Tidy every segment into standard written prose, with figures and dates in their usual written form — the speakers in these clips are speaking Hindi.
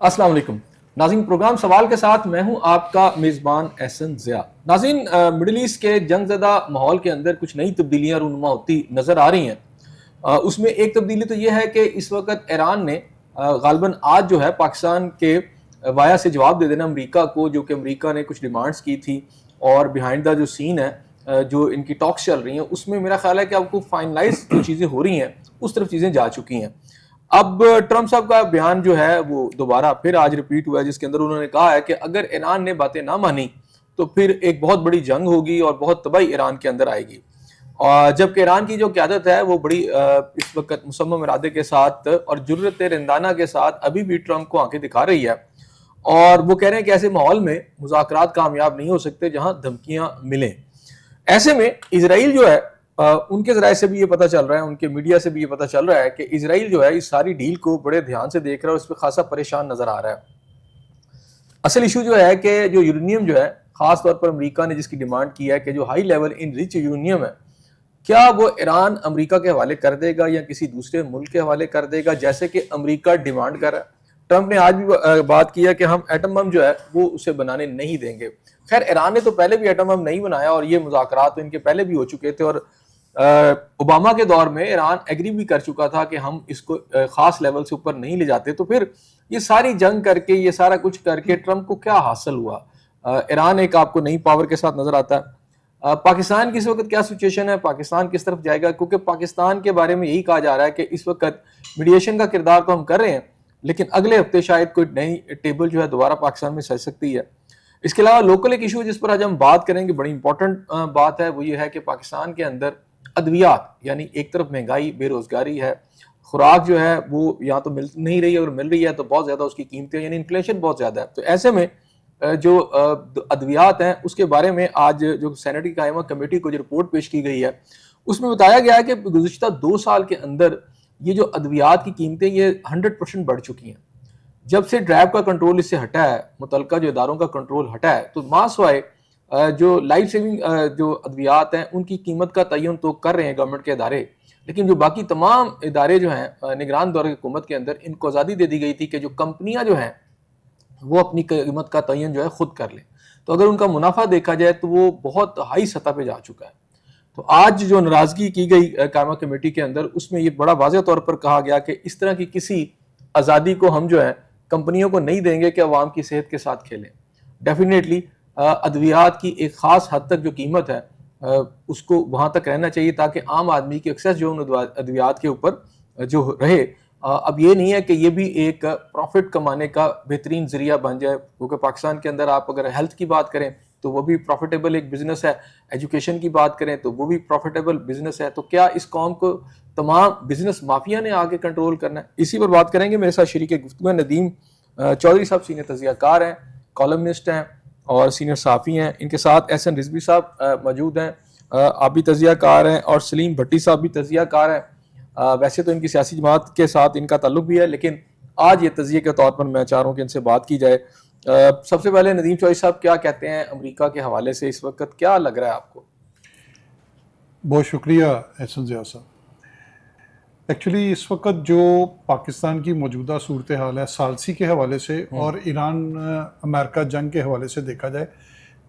अस्सलाम वालेकुम नाज़रीन, प्रोग्राम सवाल के साथ मैं हूं आपका मेज़बान एहसन ज़िया। नाज़रीन, मिडिल ईस्ट के जंगज़दा माहौल के अंदर कुछ नई तब्दीलियां रूनुमा होती नज़र आ रही हैं। उसमें एक तब्दीली तो यह है कि इस वक्त ईरान ने गालिबन आज जो है पाकिस्तान के वाया से जवाब दे देना अमरीका को, जो कि अमरीका ने कुछ डिमांड्स की थी और बिहाइंड द जो सीन है, जो इनकी टॉक्स चल रही हैं उसमें मेरा ख्याल है कि आपको फाइनलाइज जो चीज़ें हो रही हैं उस तरफ चीज़ें जा चुकी हैं। अब ट्रम्प साहब का बयान जो है वो दोबारा फिर आज रिपीट हुआ है, जिसके अंदर उन्होंने कहा है कि अगर ईरान ने बातें ना मानी तो फिर एक बहुत बड़ी जंग होगी और बहुत तबाही ईरान के अंदर आएगी। और जबकि ईरान की जो क़यादत है वो बड़ी इस वक्त मुसम्मम इरादे के साथ और जुर्रत रिंदाना के साथ अभी भी ट्रम्प को आंखें दिखा रही है, और वो कह रहे हैं कि ऐसे माहौल में मुज़ाकरात कामयाब नहीं हो सकते जहां धमकियां मिलें। ऐसे में इसराइल जो है, उनके ज़राए से भी ये पता चल रहा है, उनके मीडिया से भी ये पता चल रहा है कि इसराइल जो है इस सारी डील को बड़े ध्यान से देख रहा है और इस पर खासा परेशान नजर आ रहा है। असल इशू जो है कि जो यूरेनियम जो है, खास तौर पर अमेरिका ने जिसकी डिमांड की है कि जो high level in rich uranium है, क्या वो ईरान अमेरिका के हवाले कर देगा या किसी दूसरे मुल्क के हवाले कर देगा, जैसे कि अमेरिका डिमांड कर रहा है। ट्रंप ने आज भी बात की है कि हम एटम बम जो है वो उसे बनाने नहीं देंगे। खैर, ईरान ने तो पहले भी एटम बम नहीं बनाया और ये मुज़ाकरात तो इनके पहले भी हो चुके थे, और ओबामा के दौर में ईरान एग्री भी कर चुका था कि हम इसको खास लेवल से ऊपर नहीं ले जाते। तो फिर ये सारी जंग करके, ये सारा कुछ करके ट्रंप को क्या हासिल हुआ? ईरान एक आपको नई पावर के साथ नजर आता है। पाकिस्तान की इस वक्त क्या सिचुएशन है, पाकिस्तान किस तरफ जाएगा? क्योंकि पाकिस्तान के बारे में यही कहा जा रहा है कि इस वक्त मीडिएशन का किरदार तो हम कर रहे हैं, लेकिन अगले हफ्ते शायद कोई नई टेबल जो है दोबारा पाकिस्तान में सज सकती है। इसके अलावा लोकल एक इशू जिस पर आज हम बात करेंगे, बड़ी इंपॉर्टेंट बात है, वो ये है कि पाकिस्तान के अंदर अद्वियात, यानी एक तरफ महंगाई, बेरोजगारी है, खुराक जो है वो या तो मिल नहीं रही है, और मिल रही है तो बहुत ज़्यादा उसकी कीमतें, यानी इन्फ्लेशन बहुत ज़्यादा है। तो ऐसे में जो अद्वियात हैं उसके बारे में आज जो सेनेट की कायमा कमेटी को जो रिपोर्ट पेश की गई है उसमें बताया गया है कि गुज़िश्ता 2 साल के अंदर ये जो अद्वियात की कीमतें ये 100% बढ़ चुकी हैं। जब से ड्रैब का कंट्रोल इससे हटा है, मुतलका जो इदारों का कंट्रोल हटा है, तो मासवाए जो लाइफ सेविंग जो अद्वियात हैं उनकी कीमत का तयन तो कर रहे हैं गवर्नमेंट के इदारे, लेकिन जो बाकी तमाम इदारे जो हैं निगरान दौर हुकूमत के अंदर, इनको आज़ादी दे दी गई थी कि जो कंपनियां जो हैं वो अपनी कीमत का तयन जो है खुद कर लें। तो अगर उनका मुनाफा देखा जाए तो वो बहुत हाई सतह पे जा चुका है। तो आज जो नाराजगी की गई कायमा कमेटी के अंदर, उसमें ये बड़ा वाज़ेह तौर पर कहा गया कि इस तरह की किसी आज़ादी को हम जो है कंपनियों को नहीं देंगे कि अवाम की सेहत के साथ खेलें। डेफिनेटली अद्वियात की एक ख़ास हद तक जो कीमत है उसको वहाँ तक रहना चाहिए ताकि आम आदमी की एक्सेस जो उन अद्वियात के ऊपर जो रहे। अब ये नहीं है कि ये भी एक प्रॉफिट कमाने का बेहतरीन ज़रिया बन जाए, क्योंकि पाकिस्तान के अंदर आप अगर हेल्थ की बात करें तो वो भी प्रॉफिटेबल एक बिजनेस है, एजुकेशन की बात करें तो वो भी प्रॉफिटेबल बिजनेस है। तो क्या इस कौम को तमाम बिजनेस माफिया ने आगे कंट्रोल करना है? इसी पर बात करेंगे। मेरे साथ शरीक गुफ्तगू नदीम चौधरी साहब सीनियर तजियाकार हैं, कॉलमनिस्ट हैं और सीनियर साफ़ी हैं। इनके साथ एहसन रिजवी साहब मौजूद हैं, आप भी तजियाकार हैं, और सलीम भट्टी साहब भी तजियाकार हैं। वैसे तो इनकी सियासी जमात के साथ इनका ताल्लुक भी है, लेकिन आज ये तजिए के तौर पर मैं चाह रहा हूँ कि इनसे बात की जाए। सबसे पहले नदीम चौधरी साहब, क्या कहते हैं अमेरिका के हवाले से इस वक्त क्या लग रहा है आपको? बहुत शुक्रिया एहसन ज़िया साहब। एक्चुअली इस वक्त जो पाकिस्तान की मौजूदा सूरत हाल है सालसी के हवाले से और ईरान अमेरिका जंग के हवाले से देखा जाए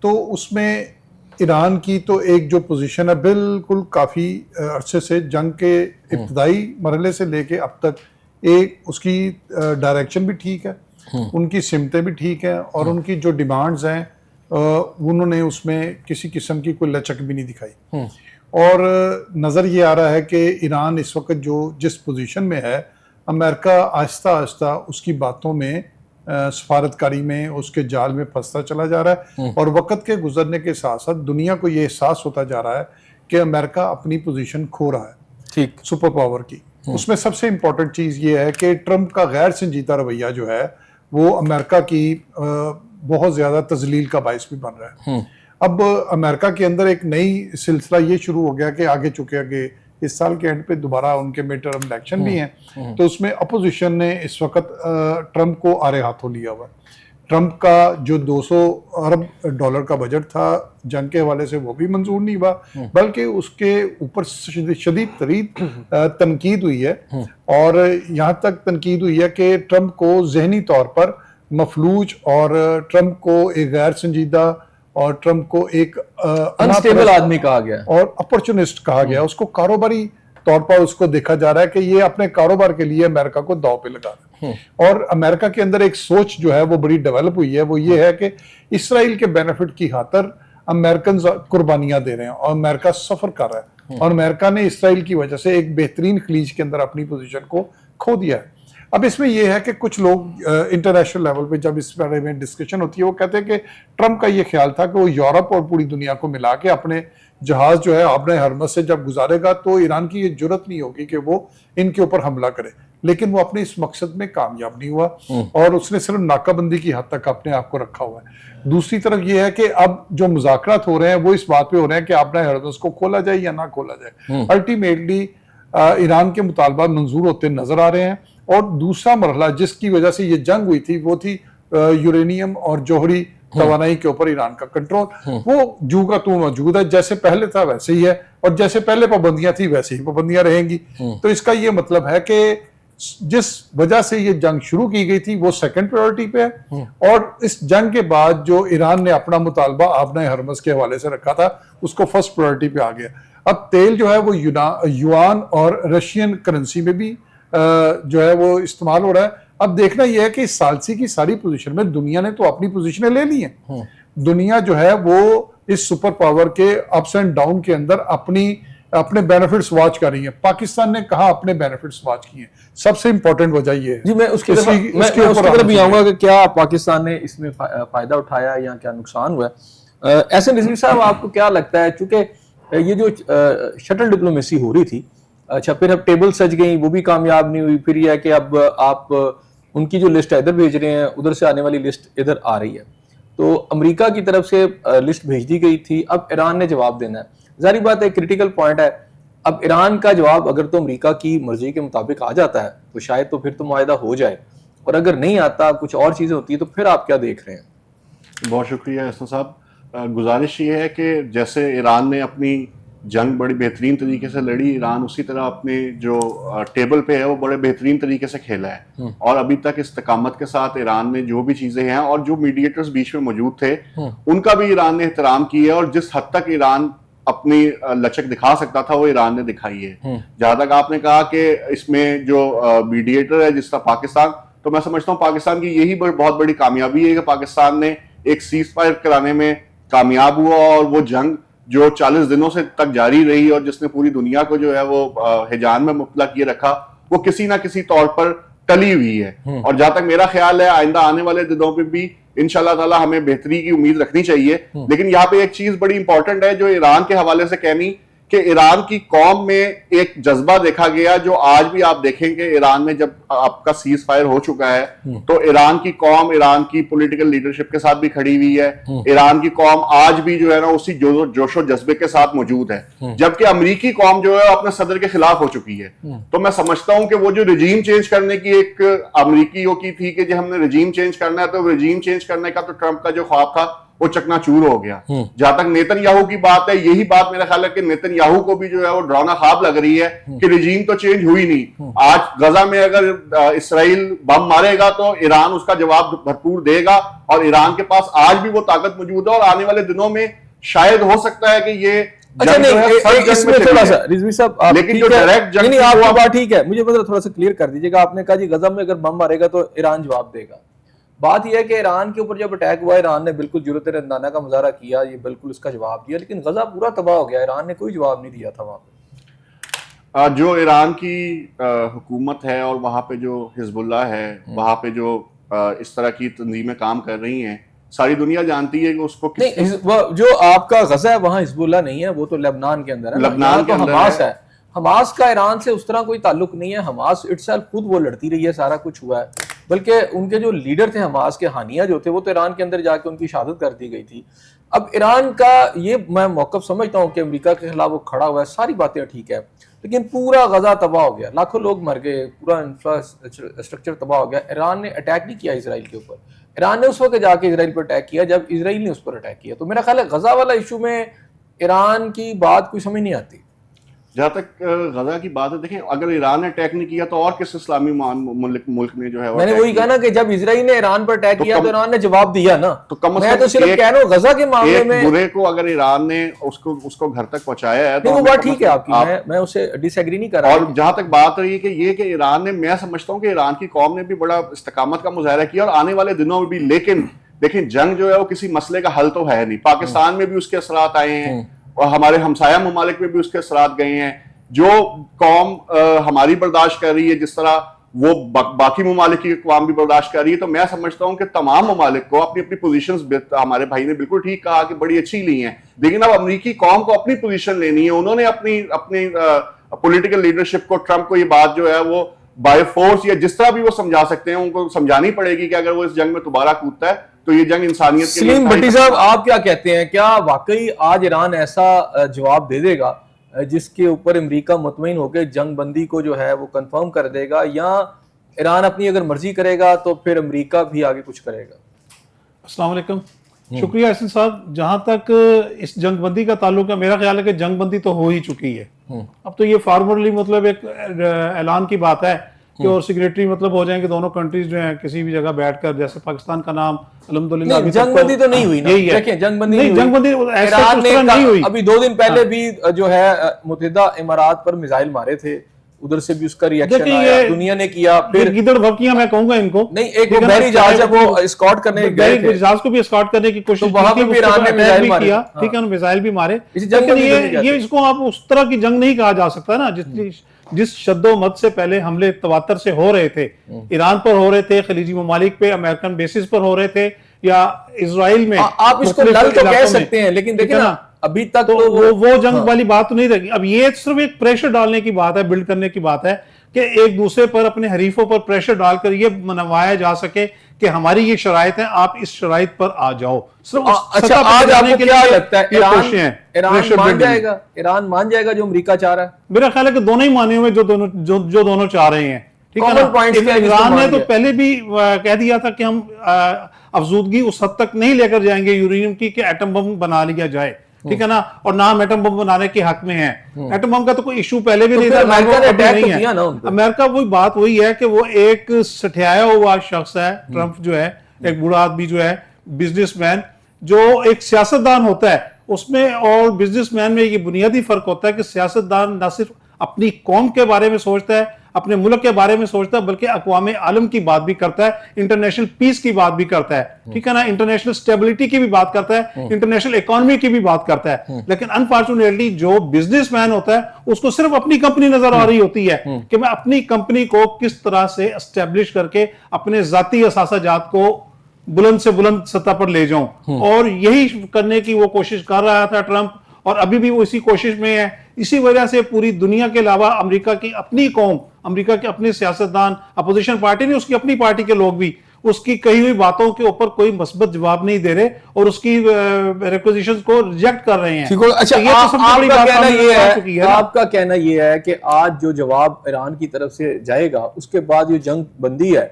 तो उसमें ईरान की तो एक जो पोजीशन है बिल्कुल काफ़ी अरसे से जंग के इब्तदाई मरहले से लेके अब तक एक उसकी डायरेक्शन भी ठीक है, उनकी सिमतें भी ठीक हैं और उनकी जो डिमांड्स हैं उन्होंने उसमें किसी किस्म की कोई लचक भी नहीं दिखाई। और नज़र ये आ रहा है कि ईरान इस वक्त जो जिस पोजीशन में है, अमेरिका आहिस्ता आहिस्ता उसकी बातों में सफारतकारी में उसके जाल में फंसता चला जा रहा है, और वक्त के गुजरने के साथ साथ दुनिया को ये एहसास होता जा रहा है कि अमेरिका अपनी पोजीशन खो रहा है ठीक सुपर पावर की। उसमें सबसे इम्पोर्टेंट चीज़ ये है कि ट्रंप का गैर संजीदा रवैया जो है वो अमेरिका की बहुत ज़्यादा तजलील का बायस भी बन रहा है। अब अमेरिका के अंदर एक नई सिलसिला ये शुरू हो गया कि आगे चुके कि इस साल के एंड पे दोबारा उनके मिड टर्म इलेक्शन भी हैं, तो उसमें अपोजिशन ने इस वक्त ट्रंप को आरे हाथों लिया हुआ है। ट्रंप का जो 200 अरब डॉलर का बजट था जंग के हवाले से वो भी मंजूर नहीं हुआ, बल्कि उसके ऊपर शदीद तरीन तनकीद हुई है। और यहाँ तक तनकीद हुई है कि ट्रंप को जहनी तौर पर मफलूज और ट्रंप को एक गैर संजीदा और ट्रंप को एक अनस्टेबल आदमी कहा गया और अपॉर्चुनिस्ट कहा गया। उसको कारोबारी तौर पर उसको देखा जा रहा है कि ये अपने कारोबार के लिए अमेरिका को दांव पे लगा रहा है। और अमेरिका के अंदर एक सोच जो है वो बड़ी डेवलप हुई है, वो ये है कि इसराइल के बेनिफिट की खातर अमेरिकन कुर्बानियां दे रहे हैं और अमेरिका सफर कर रहा है। और अमेरिका ने इसराइल की वजह से एक बेहतरीन खलीज के अंदर अपनी पोजीशन को खो दिया है। अब इसमें यह है कि कुछ लोग इंटरनेशनल लेवल पे जब इस बारे में डिस्कशन होती है वो कहते हैं कि ट्रंप का ये ख्याल था कि वो यूरोप और पूरी दुनिया को मिला के अपने जहाज जो है आपने हरमज से जब गुजारेगा तो ईरान की ये जरूरत नहीं होगी कि वो इनके ऊपर हमला करे। लेकिन वो अपने इस मकसद में कामयाब नहीं हुआ और उसने सिर्फ नाकाबंदी की हद तक अपने आप को रखा हुआ है। दूसरी तरफ ये है कि अब जो मुज़ाकरात हो रहे हैं वो इस बात पे हो रहे हैं कि आपने हरमज को खोला जाए या ना खोला जाए। अल्टीमेटली ईरान के मुतालबात मंजूर होते नजर आ रहे हैं। और दूसरा मरहला जिसकी वजह से ये जंग हुई थी वो थी यूरेनियम और जोहरी तवानाई के ऊपर ईरान का कंट्रोल। वो जू का तू मौजूद है, जैसे पहले था वैसे ही है और जैसे पहले पाबंदियां थी वैसे ही पाबंदियां रहेंगी। तो इसका ये मतलब है कि जिस वजह से ये जंग शुरू की गई थी वो सेकंड प्रायोरिटी पे है। और इस जंग के बाद जो ईरान ने अपना मुतालबा आपने हरमज के हवाले से रखा था उसको फर्स्ट प्रायोरिटी पे आ गया। अब तेल जो है वो युआन और रशियन करेंसी में भी जो है वो इस्तेमाल हो रहा है। अब देखना यह है कि इस सालसी की सारी पोजीशन में दुनिया ने तो अपनी पोजीशनें ले ली हैं। दुनिया जो है वो इस सुपर पावर के अप्स एंड डाउन के अंदर अपने बेनिफिट्स वॉच कर रही है। पाकिस्तान ने कहा अपने बेनिफिट्स वॉच किए। सबसे इंपॉर्टेंट वजह ये है जी, मैं उसकी तरफ भी आऊंगा कि क्या पाकिस्तान ने इसमें फायदा उठाया या क्या नुकसान हुआ। एहसन रिजवी साहब, आपको क्या लगता है, चूंकि ये जो शटल डिप्लोमेसी हो रही थी, अच्छा फिर अब टेबल सज गई, वो भी कामयाब नहीं हुई, फिर यह है कि अब आप उनकी जो लिस्ट इधर भेज रहे हैं उधर से आने वाली लिस्ट इधर आ रही है। तो अमेरिका की तरफ से लिस्ट भेज दी गई थी, अब ईरान ने जवाब देना है। जाहिर बात है क्रिटिकल पॉइंट है। अब ईरान का जवाब अगर तो अमेरिका की मर्जी के मुताबिक आ जाता है तो शायद तो फिर तो मुआहदा हो जाए, और अगर नहीं आता, कुछ और चीजें होती है, तो फिर आप क्या देख रहे हैं? बहुत शुक्रिया एहसन साहब। गुजारिश ये है कि जैसे ईरान ने अपनी जंग बड़ी बेहतरीन तरीके से लड़ी, ईरान उसी तरह अपने जो टेबल पे है वो बड़े बेहतरीन तरीके से खेला है। और अभी तक इस्तकामत के साथ ईरान ने जो भी चीजें हैं और जो मीडिएटर्स बीच में मौजूद थे उनका भी ईरान ने एहतराम किया है। और जिस हद तक ईरान अपनी लचक दिखा सकता था वो ईरान ने दिखाई है। जहां तक आपने कहा कि इसमें जो मीडिएटर है जिसका पाकिस्तान, तो मैं समझता हूँ पाकिस्तान की यही बहुत बड़ी कामयाबी है कि पाकिस्तान ने एक सीज फायर कराने में कामयाब हुआ। और वो जंग जो 40 दिनों से तक जारी रही और जिसने पूरी दुनिया को जो है वो हिजान में मुब्तला किए रखा, वो किसी ना किसी तौर पर टली हुई है। और जहां तक मेरा ख्याल है आइंदा आने वाले दिनों में भी इंशाल्लाह ताला हमें बेहतरी की उम्मीद रखनी चाहिए। लेकिन यहाँ पे एक चीज बड़ी इंपॉर्टेंट है जो ईरान के हवाले से कहनी, कि ईरान की कौम में एक जज्बा देखा गया जो आज भी आप देखेंगे। ईरान में जब आपका सीज फायर हो चुका है तो ईरान की कौम ईरान की पॉलिटिकल लीडरशिप के साथ भी खड़ी हुई है। ईरान की कौम आज भी जो है ना उसी जोशो जज्बे के साथ मौजूद है। जबकि अमेरिकी कौम जो है अपने सदर के खिलाफ हो चुकी है। तो मैं समझता हूं कि वो जो रिजीम चेंज करने की एक अमेरिकियों की थी कि जो हमने रिजीम चेंज करना है, तो रिजीम चेंज करने का तो ट्रंप का जो ख्वाब था वो चकनाचूर हो गया। जहां तक नेतन्याहू की बात है, यही बात मेरा ख्याल है कि नेतन्याहू को भी जो है वो डरावना ख्वाब लग रही है कि रिजीम तो चेंज हुई नहीं। आज गजा में अगर इसराइल बम मारेगा तो ईरान उसका जवाब भरपूर देगा और ईरान के पास आज भी वो ताकत मौजूद है। और आने वाले दिनों में शायद हो सकता है कि ये अच्छा नहीं, इसमें थोड़ा सा रिजवी साहब, लेकिन जो डायरेक्ट जंग नहीं, आपकी बात ठीक है, मुझे मतलब थोड़ा सा क्लियर कर दीजिएगा। आपने कहा जी गजा में अगर बम मारेगा तो ईरान जवाब देगा। बात यह है कि ईरान के ऊपर जब अटैक हुआ, ईरान ने बिल्कुल जुर्रत रंदाना का मुजाहरा किया, ये बिल्कुल उसका जवाब दिया, लेकिन गजा पूरा तबाह हो गया, ईरान ने कोई जवाब नहीं दिया था वहां पे। जो ईरान की हुकूमत है और वहां पे जो हिजबुल्लाह है, वहां पे जो इस तरह की तंजीमें काम कर रही हैं, सारी दुनिया जानती है कि उसको नहीं, जो आपका गजा है वहां हिजबुल्लाह नहीं है, वो तो लेबनान के अंदर है, लेबनान के अंदर हमास है। हमास का ईरान से उस तरह कोई ताल्लुक नहीं है। हमास इटसेल्फ खुद वो लड़ती रही है, सारा कुछ हुआ है। बल्कि उनके जो लीडर थे हमास के, हानिया जो थे, वो तो ईरान के अंदर जाके उनकी शहादत कर दी गई थी। अब ईरान का ये मैं मौकफ समझता हूँ कि अमेरिका के खिलाफ वो खड़ा हुआ है, सारी बातें ठीक है, लेकिन पूरा गजा तबाह हो गया, लाखों लोग मर गए, पूरा इंफ्रास्ट्रक्चर तबाह हो गया। ईरान ने अटैक नहीं किया इसराइल के ऊपर, ईरान ने उस वक्त जाके इसराइल पर अटैक किया जब इसराइल ने उस पर अटैक किया। तो मेरा ख्याल है गजा वाला इशू में ईरान की बात कोई समझ नहीं आती। जहाँ तक गजा की बात है, देखें अगर ईरान ने अटैक नहीं किया तो और किस इस्लामी मुल्क ने जो है मैंने वही कहा ना कि जब इसराइल ने ईरान पर अटैक किया तो ईरान ने जवाब दिया ना। तो कम मैं तो सिर्फ कह रहा हूँ गजा के मामले में बुरे को अगर ईरान ने उसको घर तक पहुंचाया है तो वो बात ठीक है आपकी, मैं उससे डिसएग्री नहीं कर रहा। और जहां तक बात रही है कि ये कि ईरान ने, मैं समझता हूँ कि ईरान की कौम ने भी बड़ा इस्तकामत का मुजाहरा किया और आने वाले दिनों में भी। लेकिन देखिए जंग जो है वो किसी मसले का हल तो है नहीं। पाकिस्तान में भी उसके असरात आए हैं और हमारे हमसाया ममालिक में भी उसके असरात गए हैं। जो कौम हमारी बर्दाश्त कर रही है, जिस तरह वो बाकी ममालिक की कौम भी बर्दाश्त कर रही है, तो मैं समझता हूं कि तमाम ममालिक को अपनी अपनी पोजीशंस, हमारे भाई ने बिल्कुल ठीक कहा कि बड़ी अच्छी ली हैं, लेकिन अब अमेरिकी कौम को अपनी पोजीशन लेनी है। उन्होंने अपनी अपनी पॉलिटिकल लीडरशिप को, ट्रंप को ये बात जो है वो बाय फोर्स या जिस तरह भी वो समझा सकते हैं, उनको समझानी पड़ेगी कि अगर वो इस जंग में दोबारा कूदता है तो ये जंग इंसानियत के लिए। सलीम भट्टी साहब, आप क्या कहते हैं, क्या वाकई आज ईरान ऐसा जवाब दे देगा जिसके ऊपर अमेरिका मुतमईन होकर जंग बंदी को जो है वो कंफर्म कर देगा, या ईरान अपनी अगर मर्जी करेगा तो फिर अमेरिका भी आगे कुछ करेगा? अस्सलाम वालेकुम, शुक्रिया एहसन साहब। जहां तक इस जंगबंदी का ताल्लुक है, मेरा ख्याल है कि जंगबंदी तो हो ही चुकी है। अब तो ये फॉर्मली मतलब एक ऐलान की बात है कि और सिग्नेटरी मतलब हो जाएंगे दोनों कंट्रीज जो हैं किसी भी जगह बैठकर, जैसे पाकिस्तान का नाम अल्हम्दुलिल्लाह जंगबंदी तो नहीं हुई ना। देखिए जंगबंदी ईरान ने नहीं हुई। अभी 2 दिन पहले भी जो है मुत्तहिदा इमारात पर मिसाइल मारे थे, उधर से भी उसका रिएक्शन आया, दुनिया ने किया। फिर गिदड़ वकिया मैं कहूंगा इनको, नहीं एक वो बहरी जहाज है वो एस्कॉर्ट करने गए थे, जहाज को भी एस्कॉर्ट करने की कोशिश वहां पे भी ईरान ने मिसाइल मारे, ठीक है, मिसाइल भी मारे। लेकिन ये इसको आप उस तरह की जंग नहीं कहा जा सकता ना जिस शद्दोमत से पहले हमले तवातर से हो रहे थे, ईरान पर हो रहे थे, खलीजी ममालिक पे अमेरिकन बेसिस पर हो रहे थे, या इजराइल में। आप इसको लल तो कह सकते हैं, लेकिन देखिए ना अभी तक तो वो जंग वाली बात तो नहीं रहेगी। अब ये सिर्फ एक प्रेशर डालने की बात है, बिल्ड करने की बात है कि एक दूसरे पर, अपने हरीफों पर प्रेशर डालकर ये मनवाया जा सके कि हमारी ये शराइत है, आप इस शराइत पर आ जाओ। अच्छा, आज आपको क्या लगता है ईरान मान जाएगा जो अमेरिका चाह रहा है? मेरा ख्याल है कि दोनों ही माने हुए जो दोनों चाह रहे हैं, ठीक है ना। ईरान ने तो पहले भी कह दिया था कि हम अफजूदगी उस हद तक नहीं लेकर जाएंगे यूरेनियम की कि एटम बम बना लिया जाए, ठीक है ना, और ना हम एटम बम बनाने के हक में हैं। एटम बम का तो कोई इशू पहले भी नहीं था, अमेरिका वही बात वही है कि वो एक सठियाया हुआ शख्स है, ट्रंप जो है एक बूढ़ा आदमी जो है, बिजनेसमैन, जो एक सियासतदान होता है उसमें और बिजनेसमैन में ये बुनियादी फर्क होता है कि सियासतदान ना सिर्फ अपनी कौम के बारे में सोचता है, अपने मुल्क के बारे में सोचता है, बल्कि अक़वाम आलम की बात भी करता है, इंटरनेशनल पीस की बात भी करता है, ठीक है ना, इंटरनेशनल स्टेबिलिटी की भी बात करता है, इंटरनेशनल इकोनॉमी की भी बात करता है। लेकिन अनफॉर्चुनेटली जो बिजनेसमैन होता है उसको सिर्फ अपनी कंपनी नजर आ रही होती है कि मैं अपनी कंपनी को किस तरह से एस्टेब्लिश करके अपने जाती असासाजात को बुलंद से बुलंद सतह पर ले जाऊं, और यही करने की वो कोशिश कर रहा था ट्रंप, और अभी भी वो इसी कोशिश में है। इसी वजह से पूरी दुनिया के अलावा अमेरिका की अपनी कौम, अमेरिका के अपने सियासतदान, अपोजिशन पार्टी नहीं, उसकी अपनी पार्टी के लोग भी उसकी कही हुई बातों के ऊपर कोई मस्बत जवाब नहीं दे रहे और उसकी रिक्वेजिशंस को रिजेक्ट कर रहे हैं। अच्छा, तो ये तो सबसे बड़ी बात है, आपका कहना ये है कि आज जो जवाब ईरान की तरफ से जाएगा उसके बाद ये जंग बंदी है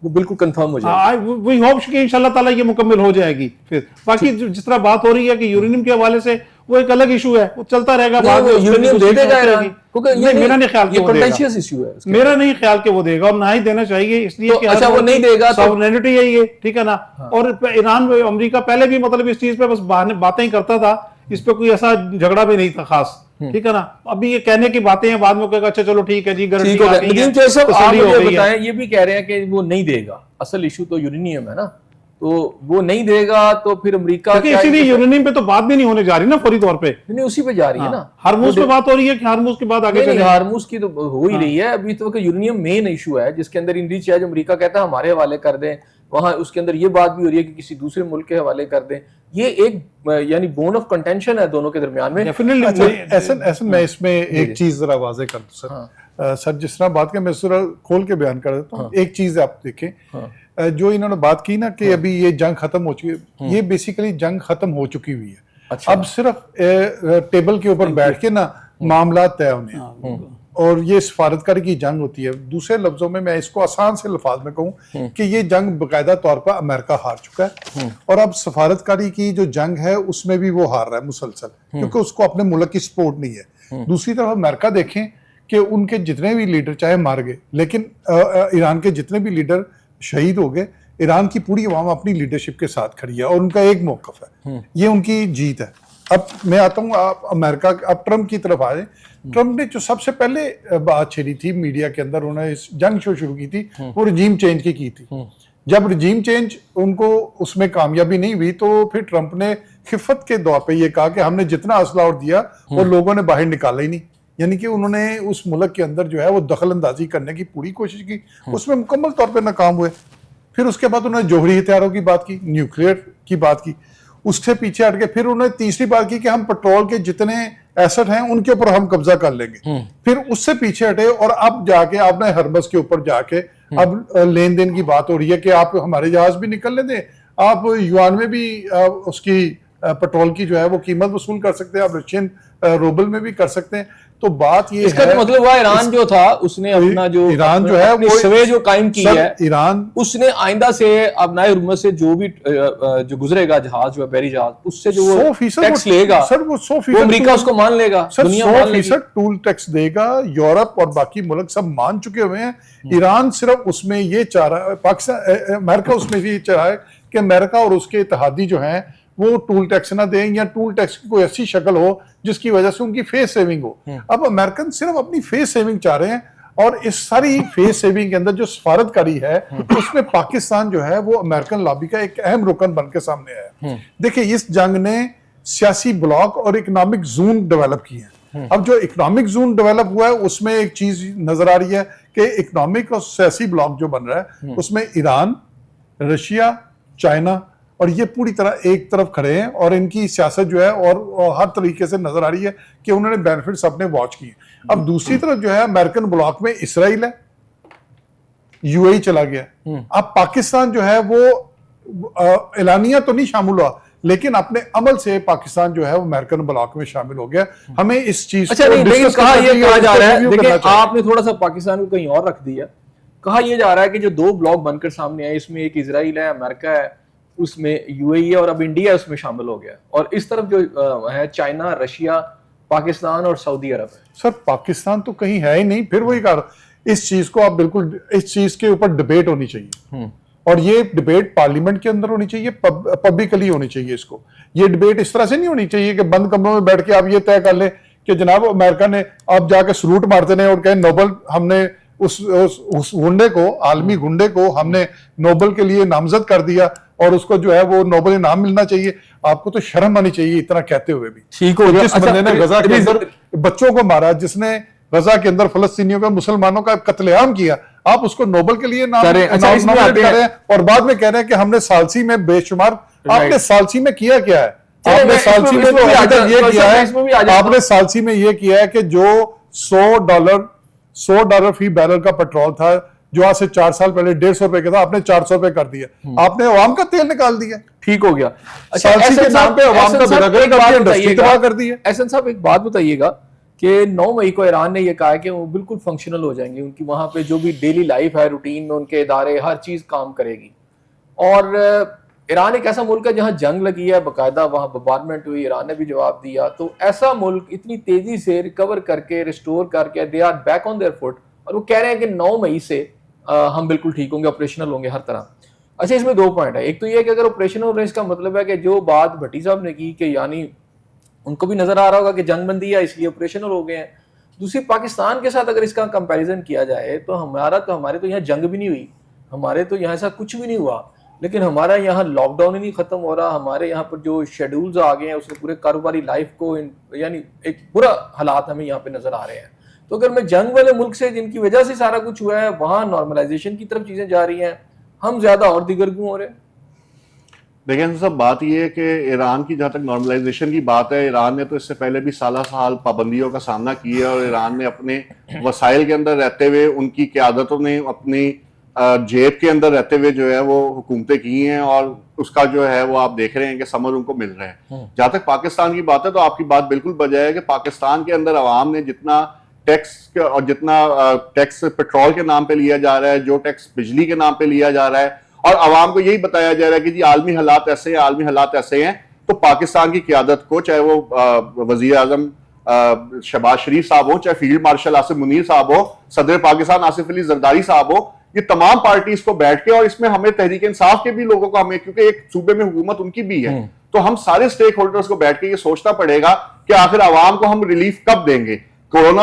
वो बिल्कुल कंफर्म हो जाएगी। वी होप कि इंशाल्लाह ताला ये मुकम्मल हो जाएगी। फिर बाकी जिस तरह बात हो रही है कि यूरेनियम के हवाले से, वो एक अलग इशू है, वो चलता रहेगा। यूरेनियम दे देगा ईरान, क्योंकि मेरा नहीं ख्याल कि वो देगा, इशू है, मेरा नहीं ख्याल कि वो देगा, और ना ही देना चाहिए, इसलिए कि अच्छा वो नहीं देगा, सॉवरेनिटी है ये, ठीक है ना। और ईरान अमेरिका पहले भी मतलब इस चीज पे बस बातें ही करता था, इस पे कोई ऐसा झगड़ा भी नहीं था खास, ठीक है ना। अभी ये कहने की बातें हैं, बाद में कहेगा अच्छा चलो ठीक है जी, गारंटी आ गई है। आप मुझे बताएं, ये भी कह रहे हैं कि वो नहीं देगा, असल इशू तो यूरेनियम है ना, तो वो नहीं देगा तो फिर अमेरिका, इसीलिए यूरेनियम पे तो बात भी नहीं होने जा रही ना फौरी तौर पे, नहीं उसी पे जा रही है ना। हार्मूज पे बात हो रही है कि हार्मूज की बात आगे, हार्मूज की तो हो ही रही है अभी तो, यूरेनियम मेन इशू है जिसके अंदर इनरिच है, जो अमेरिका कहता है हमारे हवाले कर दें, वहां उसके अंदर ये बात भी हो रही है कि किसी दूसरे मुल्क के हवाले कर दें। ये एक यानी बोन ऑफ कंटेंशन है दोनों के दरमियान में। ऐसा मैं इसमें एक चीज जरा वाजे कर दूं सर। सर जिस तरह बात के मैं जरा खोल के बयान कर देता हूँ। एक चीज आप देखें, जो इन्होंने बात की ना कि अभी ये जंग खत्म हो चुकी है, ये बेसिकली जंग खत्म हो चुकी हुई है। अच्छा। अब सिर्फ टेबल के ऊपर बैठ के ना मामला तय होने, और ये सफारतकारी की जंग होती है। दूसरे लफ्जों में मैं इसको आसान से लफ्ज में कहूँ कि ये जंग बाकायदा तौर पर अमेरिका हार चुका है, और अब सफारतकारी की जो जंग है उसमें भी वो हार रहा है मुसलसल, क्योंकि उसको अपने मुल्क की सपोर्ट नहीं है। दूसरी तरफ अमेरिका देखें कि उनके जितने भी लीडर चाहे मार गए, लेकिन ईरान के जितने भी लीडर शहीद हो गए, ईरान की पूरी अवाम अपनी लीडरशिप के साथ खड़ी है और उनका एक मौकफ है, ये उनकी जीत है। अब मैं आता हूँ आप अमेरिका, अब ट्रंप की तरफ आए। ट्रंप ने जो सबसे पहले बात छेड़ी थी मीडिया के अंदर, उन्होंने इस जंग शुरू की थी, वो रजीम चेंज की थी। जब रजीम चेंज उनको उसमें कामयाबी नहीं हुई तो फिर ट्रंप ने खिफत के दौर पे ये कहा कि हमने जितना असला और दिया वो लोगों ने बाहर निकाला ही नहीं, यानी कि उन्होंने उस मुल्क के अंदर जो है वो दखल अंदाजी करने की पूरी कोशिश की, उसमें मुकम्मल तौर पे नाकाम हुए। फिर उसके बाद उन्होंने जोहरी हथियारों की बात की, न्यूक्लियर की बात की, उससे पीछे हट के फिर उन्होंने तीसरी बात की कि हम पेट्रोल के जितने एसेट हैं उनके ऊपर हम कब्जा कर लेंगे। फिर उससे पीछे हटे और अब जाके आपने हरबस के ऊपर जाके अब लेन देन की बात हो रही है कि आप हमारे जहाज भी निकलने दें, आप युआन में भी उसकी पेट्रोल की जो है वो कीमत वसूल कर सकते हैं, आप रशियन रूबल में भी कर सकते हैं। तो बात ये इसका है, तो मतलब हुआ ईरान जो था उसने अपना जो ईरान जो है अपनी वो सवे जो कायम की है, ईरान उसने आइंदा से अब नए रूमर से जो भी जो गुजरेगा जहाज जो है बहरी जहाज, उससे जो वो 100% टैक्स लेगा सर, वो 100% वो अमेरिका उसको मान लेगा, सर, दुनिया मान लेगी। 100% टूल टैक्स देगा। यूरोप और बाकी मुल्क सब मान चुके हुए हैं। ईरान सिर्फ उसमें ये चाह रहा है, पाकिस्तान अमेरिका उसमें ये चाह रहा है कि अमेरिका और उसके इत्तेहादी जो हैं वो टूल टैक्स ना दें, या टूल टैक्स की कोई ऐसी शक्ल हो जिसकी वजह से उनकी फेस सेविंग हो। अब अमेरिकन सिर्फ अपनी फेस सेविंग चाह रहे हैं, और इस सारी फेस सेविंग के अंदर जो सफारतकारी है उसमें पाकिस्तान जो है वो अमेरिकन लॉबी का एक अहम रुकन बन के सामने आया है। देखिए, इस जंग ने सियासी ब्लॉक और इकोनॉमिक जोन डेवलप किए हैं। अब जो इकोनॉमिक जोन डेवलप हुआ है उसमें एक चीज नजर आ रही है कि इकोनॉमिक और सियासी ब्लॉक जो बन रहा है उसमें ईरान, रशिया, चाइना और ये पूरी तरह एक तरफ खड़े हैं, और इनकी सियासत जो है और हर तरीके से नजर आ रही है कि उन्होंने बेनिफिट्स अपने वॉच किए। अब दूसरी तरफ जो है अमेरिकन ब्लॉक में इसराइल है, यूएई चला गया। अब पाकिस्तान जो है वो एलानिया तो नहीं शामिल हुआ, लेकिन अपने अमल से पाकिस्तान जो है वो अमेरिकन ब्लॉक में शामिल हो गया। हमें इस चीज अच्छा नहीं, लेकिन कहा यह कहा जा रहा है, देखिए आपने थोड़ा सा पाकिस्तान को कहीं और रख दिया। कहा यह जा रहा है कि जो दो ब्लॉक बनकर सामने आए, इसमें एक इजराइल है, अमेरिका है, उसमें यूएई है, और अब इंडिया उसमें शामिल हो गया, और इस तरफ जो है चाइना, रशिया, पाकिस्तान और सऊदी अरब है। सर, पाकिस्तान तो कहीं है ही नहीं। फिर वही कहा, इस चीज को आप बिल्कुल, इस चीज के ऊपर डिबेट होनी चाहिए, और ये डिबेट पार्लियामेंट के अंदर होनी चाहिए, पब्लिकली होनी चाहिए। इसको, ये डिबेट इस तरह से नहीं होनी चाहिए कि बंद कमरों में बैठ के आप ये तय कर लें कि जनाब अमेरिका ने आप जाके सलूट मारते हैं और कहें नोबल, हमने उस गुंडे को, आलमी गुंडे को हमने नोबल के लिए नामजद कर दिया और उसको जो है वो नोबल इनाम मिलना चाहिए। आपको तो शर्म आनी चाहिए इतना कहते हुए भी। ठीक हो गया। जिस बंदे ने गजा के अंदर बच्चों को मारा, जिसने गजा के अंदर फलस्तीनियों का, मुसलमानों का कत्लेआम किया, आप उसको नोबल के लिए नाम कर रहे हैं, और बाद में कह रहे हैं कि हमने सालसी में बेशुमार। आपने सालसी में किया क्या है? आपने सालसी में तो ये किया है, आपने सालसी में ये किया है कि जो $100 फी बैरल का पेट्रोल था, जो आज से 4 साल पहले 150 रुपए का था, आपने 400 रुपए कर दिया। आपने अवाम का तेल निकाल दिया। ठीक हो गया। अच्छा, सालसी के नाम पे अवाम का बेदखल कर दिया, इंडस्ट्री तबाह कर दी है। एहसन साहब, एक बात बताइएगा कि 9 मई को ईरान ने यह कहा है कि वो बिल्कुल फंक्शनल हो जाएंगे, उनकी वहां पे जो भी डेली लाइफ है, रूटीन में उनके इदारे, हर चीज काम करेगी। और ईरान एक ऐसा मुल्क है जहां जंग लगी है, बाकायदा वहां बम्बार्डमेंट हुई, ईरान ने भी जवाब दिया। तो ऐसा मुल्क इतनी तेजी से रिकवर करके, रिस्टोर करके, they are back on their foot, और वो कह रहे हैं कि 9 मई से हम बिल्कुल ठीक होंगे, ऑपरेशनल होंगे हर तरह। अच्छा, इसमें 2 पॉइंट है। एक तो ये है कि अगर ऑपरेशनल हो रहे हैं, इसका मतलब है कि जो बात भट्टी साहब ने की कि यानी उनको भी नजर आ रहा होगा कि जंग बंदी है इसलिए ऑपरेशनल हो गए हैं। दूसरी, पाकिस्तान के साथ अगर इसका कंपैरिजन किया जाए तो हमारे तो यहाँ जंग भी नहीं हुई, हमारे तो यहाँ ऐसा कुछ भी नहीं हुआ, लेकिन हमारा यहाँ लॉकडाउन ही नहीं खत्म हो रहा। हमारे यहाँ पर जो शेड्यूल्स आ गए हैं उसने पूरे कारोबारी लाइफ को, यानी एक बुरा हालात हमें यहाँ पे नजर आ रहे हैं। तो अगर मैं जंग वाले मुल्क से, जिनकी वजह से सारा कुछ हुआ है, वहां नॉर्मलाइजेशन की तरफ चीजें जा रही हैं, हम ज्यादा और दिगरगू हो रहे हैं। देखिए सब बात ये है कि ईरान की जहाँ तक नॉर्मलाइजेशन की बात है, ईरान ने तो इससे पहले भी साल पाबंदियों का सामना किया, और ईरान ने अपने वसाइल के अंदर रहते हुए, उनकी क़यादतों ने अपनी जेब के अंदर रहते हुए जो है वो हुकूमतें की हैं, और उसका जो है वो आप देख रहे हैं कि समर उनको मिल रहा है। जहाँ तक पाकिस्तान की बात है तो आपकी बात बिल्कुल बजाय है कि पाकिस्तान के अंदर अवाम ने जितना टैक्स और जितना टैक्स पेट्रोल के नाम पे लिया जा रहा है, जो टैक्स बिजली के नाम पे लिया जा रहा है, और आवाम को यही बताया जा रहा है कि जी आलमी हालात ऐसे हैं, आलमी हालात ऐसे हैं, तो पाकिस्तान की क़यादत को, चाहे वो वजीर आजम शहबाज शरीफ साहब हो, चाहे फील्ड मार्शल आसिफ मुनीर साहब हो, सदर पाकिस्तान आसिफ अली जरदारी साहब हो, ये तमाम पार्टीज को बैठ के, और इसमें हमें तहरीक इंसाफ के भी लोगों को, हमें क्योंकि एक सूबे में हुकूमत उनकी भी है, तो हम सारे स्टेक होल्डर्स को बैठ के ये सोचना पड़ेगा कि आखिर आवाम को हम रिलीफ कब देंगे। कोरोना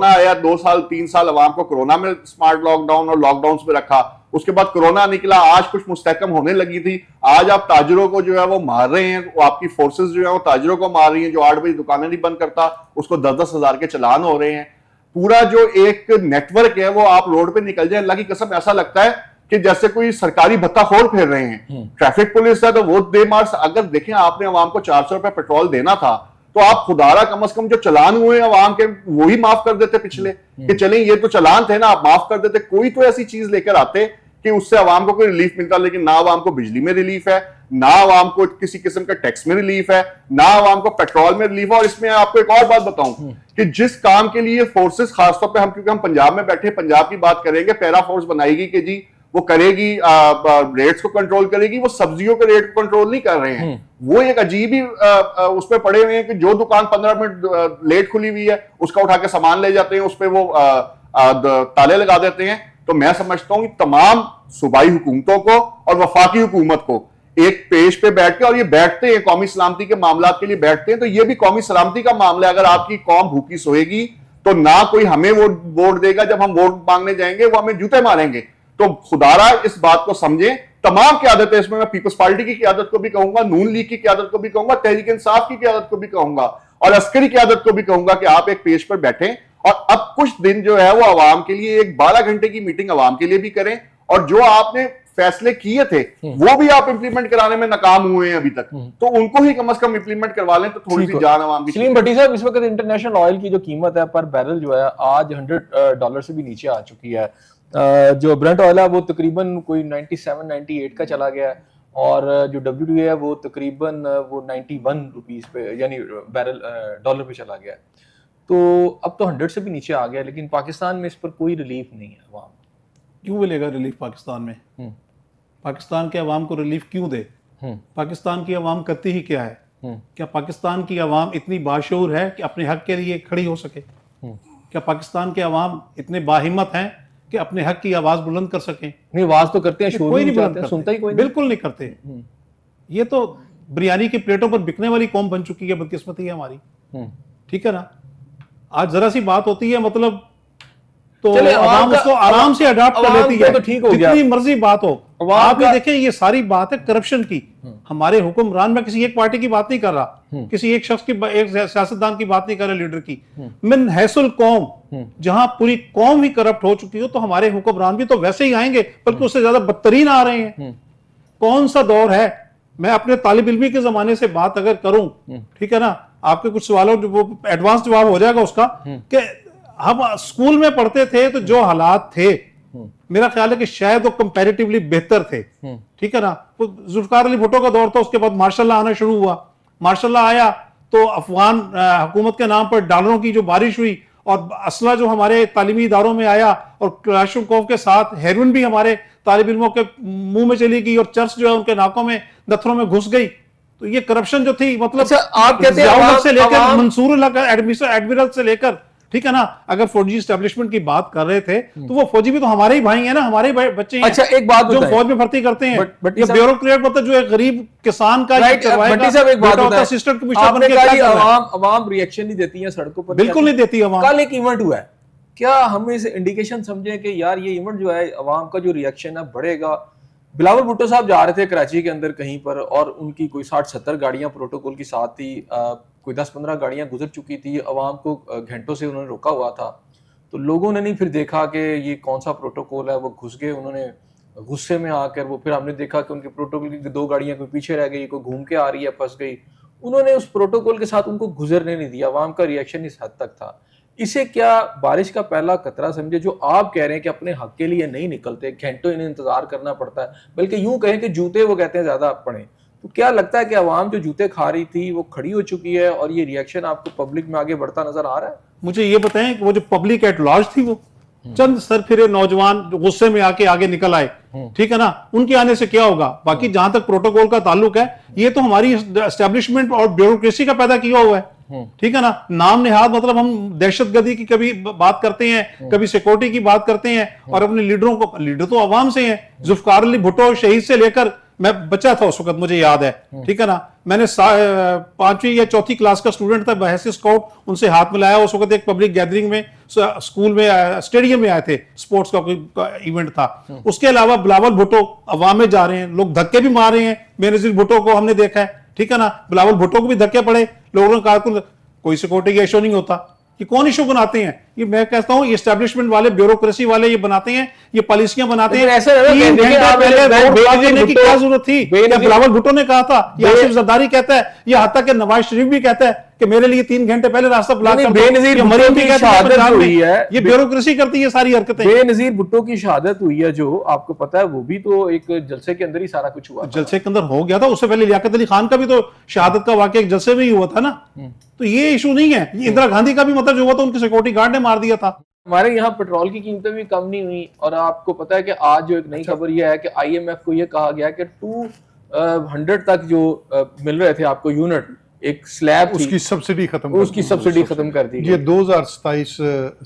आया 2 साल 3 साल आवाम को कोरोना में स्मार्ट लॉकडाउन और लॉकडाउन में रखा, उसके बाद कोरोना निकला, आज कुछ मुस्तहकम होने लगी थी, आज आप ताजरों को जो है वो मार रहे हैं, वो आपकी फोर्सेस जो है वो ताजरों को मार रही हैं, जो 8 बजे दुकानें नहीं बंद करता उसको 10-10 हजार के चलान हो रहे हैं। पूरा जो एक नेटवर्क है वो आप रोड पे निकल जाए, अल्लाह की कसम ऐसा लगता है कि जैसे कोई सरकारी भत्ताखोर फिर रहे हैं। ट्रैफिक पुलिस है तो वो दे मार्क्स, अगर देखें आपने आवाम को 400 रुपए पेट्रोल देना था तो आप खुदारा कम से कम जो चलान हुए आवाम के वो ही माफ कर देते पिछले, कि चलें ये तो चलान थे ना, आप माफ कर देते, कोई तो ऐसी चीज लेकर आते कि उससे आवाम को कोई रिलीफ मिलता। लेकिन ना आवाम को बिजली में रिलीफ है, ना आवाम को किसी किस्म का टैक्स में रिलीफ है, ना आवाम को पेट्रोल में रिलीफ है। और इसमें आपको एक और बात बताऊं कि जिस काम के लिए फोर्सेस, खासतौर पे हम, क्योंकि हम पंजाब में बैठे, पंजाब की बात करेंगे, पैरा फोर्स बनाएगी कि जी वो करेगी, रेट्स को कंट्रोल करेगी, वो सब्जियों के रेट को कंट्रोल नहीं कर रहे हैं। वो एक अजीब ही उसमें पड़े हुए हैं कि जो दुकान 15 मिनट लेट खुली हुई है उसका उठा के सामान ले जाते हैं, उस पर वो ताले लगा देते हैं। तो मैं समझता हूं कि तमाम सूबाई हुकूमतों को और वफाकी हुकूमत को एक पेज पे बैठ के, और ये बैठते हैं कौमी सलामती के मामला के लिए बैठते हैं, तो ये भी कौमी सलामती का मामला है। अगर आपकी कौम भूखी सोएगी तो ना कोई हमें वोट देगा, जब हम वोट मांगने जाएंगे वो हमें जूते मारेंगे। तो खुदारा इस बात को समझें, तमाम क़यादत है इसमें, मैं पीपल्स पार्टी की क़यादत को भी कहूंगा, नून लीग की क़यादत को भी कहूंगा, तहरीक इंसाफ की क़यादत को भी कहूंगा, और अस्करी क़यादत को भी कहूंगा कि आप एक पेज पर बैठें और अब कुछ दिन जो है वो आवाम के लिए एक 12 घंटे की मीटिंग आवाम के लिए भी करें, और जो आपने फैसले किए थे वो भी आप इंप्लीमेंट कराने में नाकाम हुए हैं अभी तक, तो उनको ही कम से कम इंप्लीमेंट करवा लें तो थोड़ी सी जान आवाम की। सलीम भट्टी साहब, इस वक्त इंटरनेशनल ऑयल की जो कीमत है पर बैरल जो है आज $100 से भी नीचे आ चुकी है। जो ब्रेंट ऑयल है वो तकरीबन कोई 97-98 का चला गया है, और जो WTI है वो तकरीबन वो 91 रुपीस पे, यानी बैरल डॉलर पे चला गया है। तो अब तो 100 से भी नीचे आ गया, लेकिन पाकिस्तान में इस पर कोई रिलीफ नहीं है। अवाम क्यों मिलेगा रिलीफ पाकिस्तान में? पाकिस्तान के अवाम को रिलीफ क्यों दे? पाकिस्तान की अवाम करती ही क्या है? क्या पाकिस्तान की अवाम इतनी बाशऊर है कि अपने हक के लिए खड़ी हो सके? क्या पाकिस्तान के अवाम इतने बाहिम्मत हैं कि अपने हक की आवाज बुलंद कर सकें? नहीं, आवाज तो करते हैं, शोर कोई नहीं नहीं बुलंद करते, करते, सुनता ही कोई बिल्कुल नहीं करते। ये तो बिरयानी की प्लेटों पर बिकने वाली कौम बन चुकी है, बदकिस्मती है हमारी। ठीक है ना, आज जरा सी बात होती है मतलब तो आवाम उसको आराम से अडॉप्ट कर लेती है, तो ठीक हो गया, जितनी मर्जी बात हो। आप ये देखें, ये सारी बात है करप्शन की। हमारे हुक्मरान, में किसी एक पार्टी की बात नहीं कर रहा, किसी एक शख्स की, एक सियासतदान की बात नहीं कर रहा, लीडर की, मिन हैसुल कौम, जहां पूरी कौम ही करप्ट हो चुकी हो, तो हमारे हुक्मरान भी तो वैसे ही आएंगे, बल्कि उससे ज्यादा बदतरीन आ रहे हैं। कौन सा दौर है? मैं अपने तालिब इल्मी के जमाने से बात अगर करूं, ठीक है ना, आपके कुछ सवालों वो एडवांस जवाब हो जाएगा उसका, कि हम स्कूल में पढ़ते थे तो जो हालात थे, मेरा ख्याल है कि शायद वो कंपैरेटिवली बेहतर थे। ठीक है ना, वो जुल्फकार अली भुट्टो का दौर था, उसके बाद मार्शल लॉ आना शुरू हुआ। मार्शल लॉ आया तो अफगान हुकूमत के नाम पर डॉलरों की जो बारिश हुई, और असला जो हमारे तालीमी इदारों में आया, और क्लाशुकोव के साथ हेरोइन भी हमारे तालिब इल्मों के मुंह में चली गई, और चर्च जो है उनके नाकों में, नथरों में घुस गई। तो ये करप्शन जो थी, मतलब अच्छा, आप कहते हैं से लेकर मंसूर एडमिरल से लेकर, ठीक है ना, अगर फौजी एस्टेब्लिशमेंट की बात कर रहे थे तो वो फौजी भी तो हमारे ही भाई हैं ना, हमारे ही बच्चे हैं। अच्छा, एक बात जो फौज में भर्ती करते हैं, ये ब्यूरोक्रेट मतलब जो एक गरीब किसान का असिस्टेंट कमिश्नर बन के अवाम रिएक्शन नहीं देती है सड़कों पर, बिल्कुल नहीं देती अवाम। कल एक इवेंट हुआ है, क्या हम इस इंडिकेशन समझे कि यार ये इवेंट जो है अवाम का जो रिएक्शन है बढ़ेगा? बिलावल भुट्टो साहब जा रहे थे कराची के अंदर कहीं पर, और उनकी कोई 60-70 गाड़ियां प्रोटोकॉल की साथ थी, कोई 10-15 गाड़ियां गुजर चुकी थी, अवाम को घंटों से उन्होंने रोका हुआ था। तो लोगों ने नहीं फिर देखा कि ये कौन सा प्रोटोकॉल है, वो घुस गए, उन्होंने गुस्से में आकर वो, फिर हमने देखा कि उनके प्रोटोकॉल की 2 गाड़ियां कोई पीछे रह गई, कोई घूम के आ रही है, फंस गई। उन्होंने उस प्रोटोकॉल के साथ उनको गुजरने नहीं दिया। अवाम का रिएक्शन इस हद तक था। इसे क्या बारिश का पहला खतरा समझे? जो आप कह रहे हैं कि अपने हक के लिए नहीं निकलते, घंटों इन्हें इंतजार करना पड़ता है, बल्कि यूं कहें कि जूते वो कहते हैं ज्यादा पड़े। तो क्या लगता है कि अवाम जो जूते खा रही थी वो खड़ी हो चुकी है, और ये रिएक्शन आपको पब्लिक में आगे बढ़ता नजर आ रहा है? मुझे ये बताएं कि वो जो पब्लिक एट लार्ज थी, वो चंद सरफिरे नौजवान जो गुस्से में आके आगे निकल आए, ठीक है ना, उनके आने से क्या होगा? बाकी जहां तक प्रोटोकॉल का ताल्लुक है, ये तो हमारी एस्टेब्लिशमेंट और ब्यूरोक्रेसी का पैदा किया हुआ है, ठीक है ना। नाम नेहाद मतलब हम दहशतगर्दी की कभी बात करते हैं, कभी सिक्योरिटी की बात करते हैं, और अपने लीडरों को, लीडर तो आवाम से हैं। जुल्फकार अली भुट्टो शहीद से लेकर, मैं बच्चा था उस वक्त, मुझे याद है, ठीक है ना, मैंने 5वीं या 4थी क्लास का स्टूडेंट था, बहसी स्काउट, उनसे हाथ मिलाया उस वक्त एक पब्लिक गैदरिंग में, स्कूल में, स्टेडियम में आए थे, स्पोर्ट्स का कोई इवेंट था। उसके अलावा बिलावल भुट्टो अवाम में जा रहे हैं, लोग धक्के भी मार रहे हैं, बेनजीर भुट्टो को हमने देखा है, ठीक है ना, बिलावल भुट्टो को भी धक्के पड़े, लोगों ने कहा कोई सिक्योरिटी का इशू नहीं होता। ये कौन इशू बनाते हैं? ये मैं कहता हूं, ये एस्टेब्लिशमेंट वाले, ब्यूरोक्रेसी वाले ये बनाते हैं, ये पॉलिसियां बनाते हैं। ऐसा है ना, 3 घंटे पहले रोड ब्लॉक करने की क्या जरूरत थी? बिलावल भुट्टो ने कहा था, ये आसिफ जरदारी कहता है, ये हत्ता के नवाज शरीफ भी कहता है कि मेरे लिए 3 घंटे पहले रास्ता ब्लॉक कर दो। बेनजीर भुट्टो की शहादत हुई है, ये ब्यूरोक्रेसी करती है सारी हरकतें। बेनजीर भुट्टो की शहादत हुई है, जो आपको पता है, वो भी तो एक जलसे के अंदर ही सारा कुछ हुआ। जलसे के अंदर हो गया था, उससे पहले लियाकत अली खान का भी तो शहादत का वाकया एक जलसे में ही हुआ था ना। तो ये इशू नहीं है। ये इंदिरा गांधी का भी मतलब जो हुआ था, उनके सिक्योरिटी गार्ड ने मार दिया था। हमारे यहाँ पेट्रोल की कीमतें भी कम नहीं हुई, और आपको पता है कि आज जो एक नई खबर यह है कि IMF को यह कहा गया कि 200 तक जो मिल रहे थे आपको यूनिट, एक स्लैब थी, उसकी सब्सिडी खत्म, उसकी सब्सिडी खत्म कर दी ये गई। 2027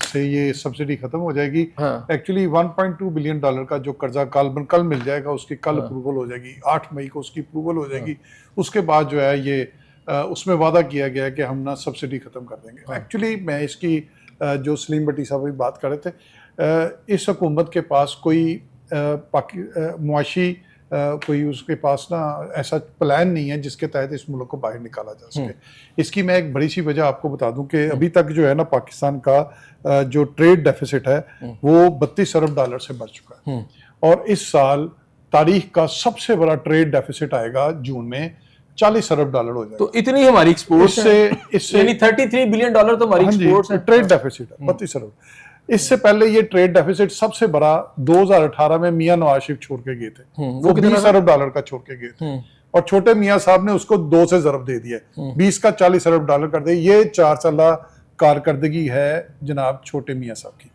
से ये सब्सिडी खत्म हो जाएगी। हाँ। एक्चुअली $1.2 बिलियन का जो कर्जा कल मिल जाएगा, उसकी कल अप्रूवल हो जाएगी, 8 मई को उसकी अप्रूवल हो जाएगी। उसके बाद जो है ये उसमें वादा किया गया है कि हम ना सब्सिडी खत्म कर देंगे। एक्चुअली मैं इसकी जो सलीम भट्टी साहब भी बात कर रहे थे, इस हुकूमत के पास कोई मुआशी कोई उसके पास ना ऐसा प्लान नहीं है जिसके तहत इस मुल्क को बाहर निकाला जा सके। इसकी मैं एक बड़ी सी वजह आपको बता दूं कि अभी तक जो है ना, पाकिस्तान का जो ट्रेड डेफिसिट है वो $32 अरब से बढ़ चुका है, और इस साल तारीख का सबसे बड़ा ट्रेड डेफिसिट आएगा जून में, $40 अरब हो जाएगा। तो इतनी हमारी एक्सपोर्ट्स इससे यानी $33 बिलियन तो हमारी एक्सपोर्ट्स है। ट्रेड डेफिसिट है 32 अरब। इससे पहले ये ट्रेड डेफिसिट सबसे बड़ा 2018 में मियां नवाज शरीफ छोड़ के गए थे, वो $20 अरब का छोड़ के गए थे, और छोटे मियां साहब ने उसको 2 से ज़रब दे दिया, 20 का $40 अरब कर दिया। ये 4 साल कारकर्दगी है जनाब छोटे मियां साहब की।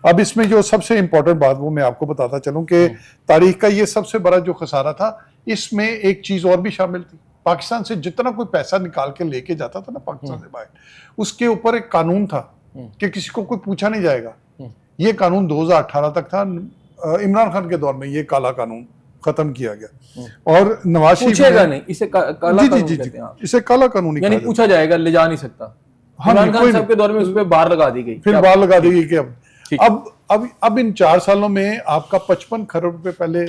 अब इसमें जो सबसे इंपॉर्टेंट बात वो मैं आपको बताता चलूं कि तारीख का ये सबसे बड़ा जो खसारा था, इसमें एक चीज और भी शामिल थी। पाकिस्तान से जितना कोई पैसा निकाल के लेके जाता था ना पाकिस्तान से बाहर, उसके ऊपर एक कानून था कि किसी को कोई पूछा नहीं जाएगा। ये कानून 2018 तक था, इमरान खान के दौर में ये काला कानून खत्म किया गया, और नवाज शरीफ पूछेगा नहीं, इसे काला कानून कहते हैं। इसे काला कानून यानी पूछा जाएगा, ले जा नहीं सकता। हाँ, इमरान खान साहब के दौर में उस पर बार लगा दी गई, फिर बार लगा दी गई कि अब इन 4 सालों में आपका 55 खरब रुपए पहले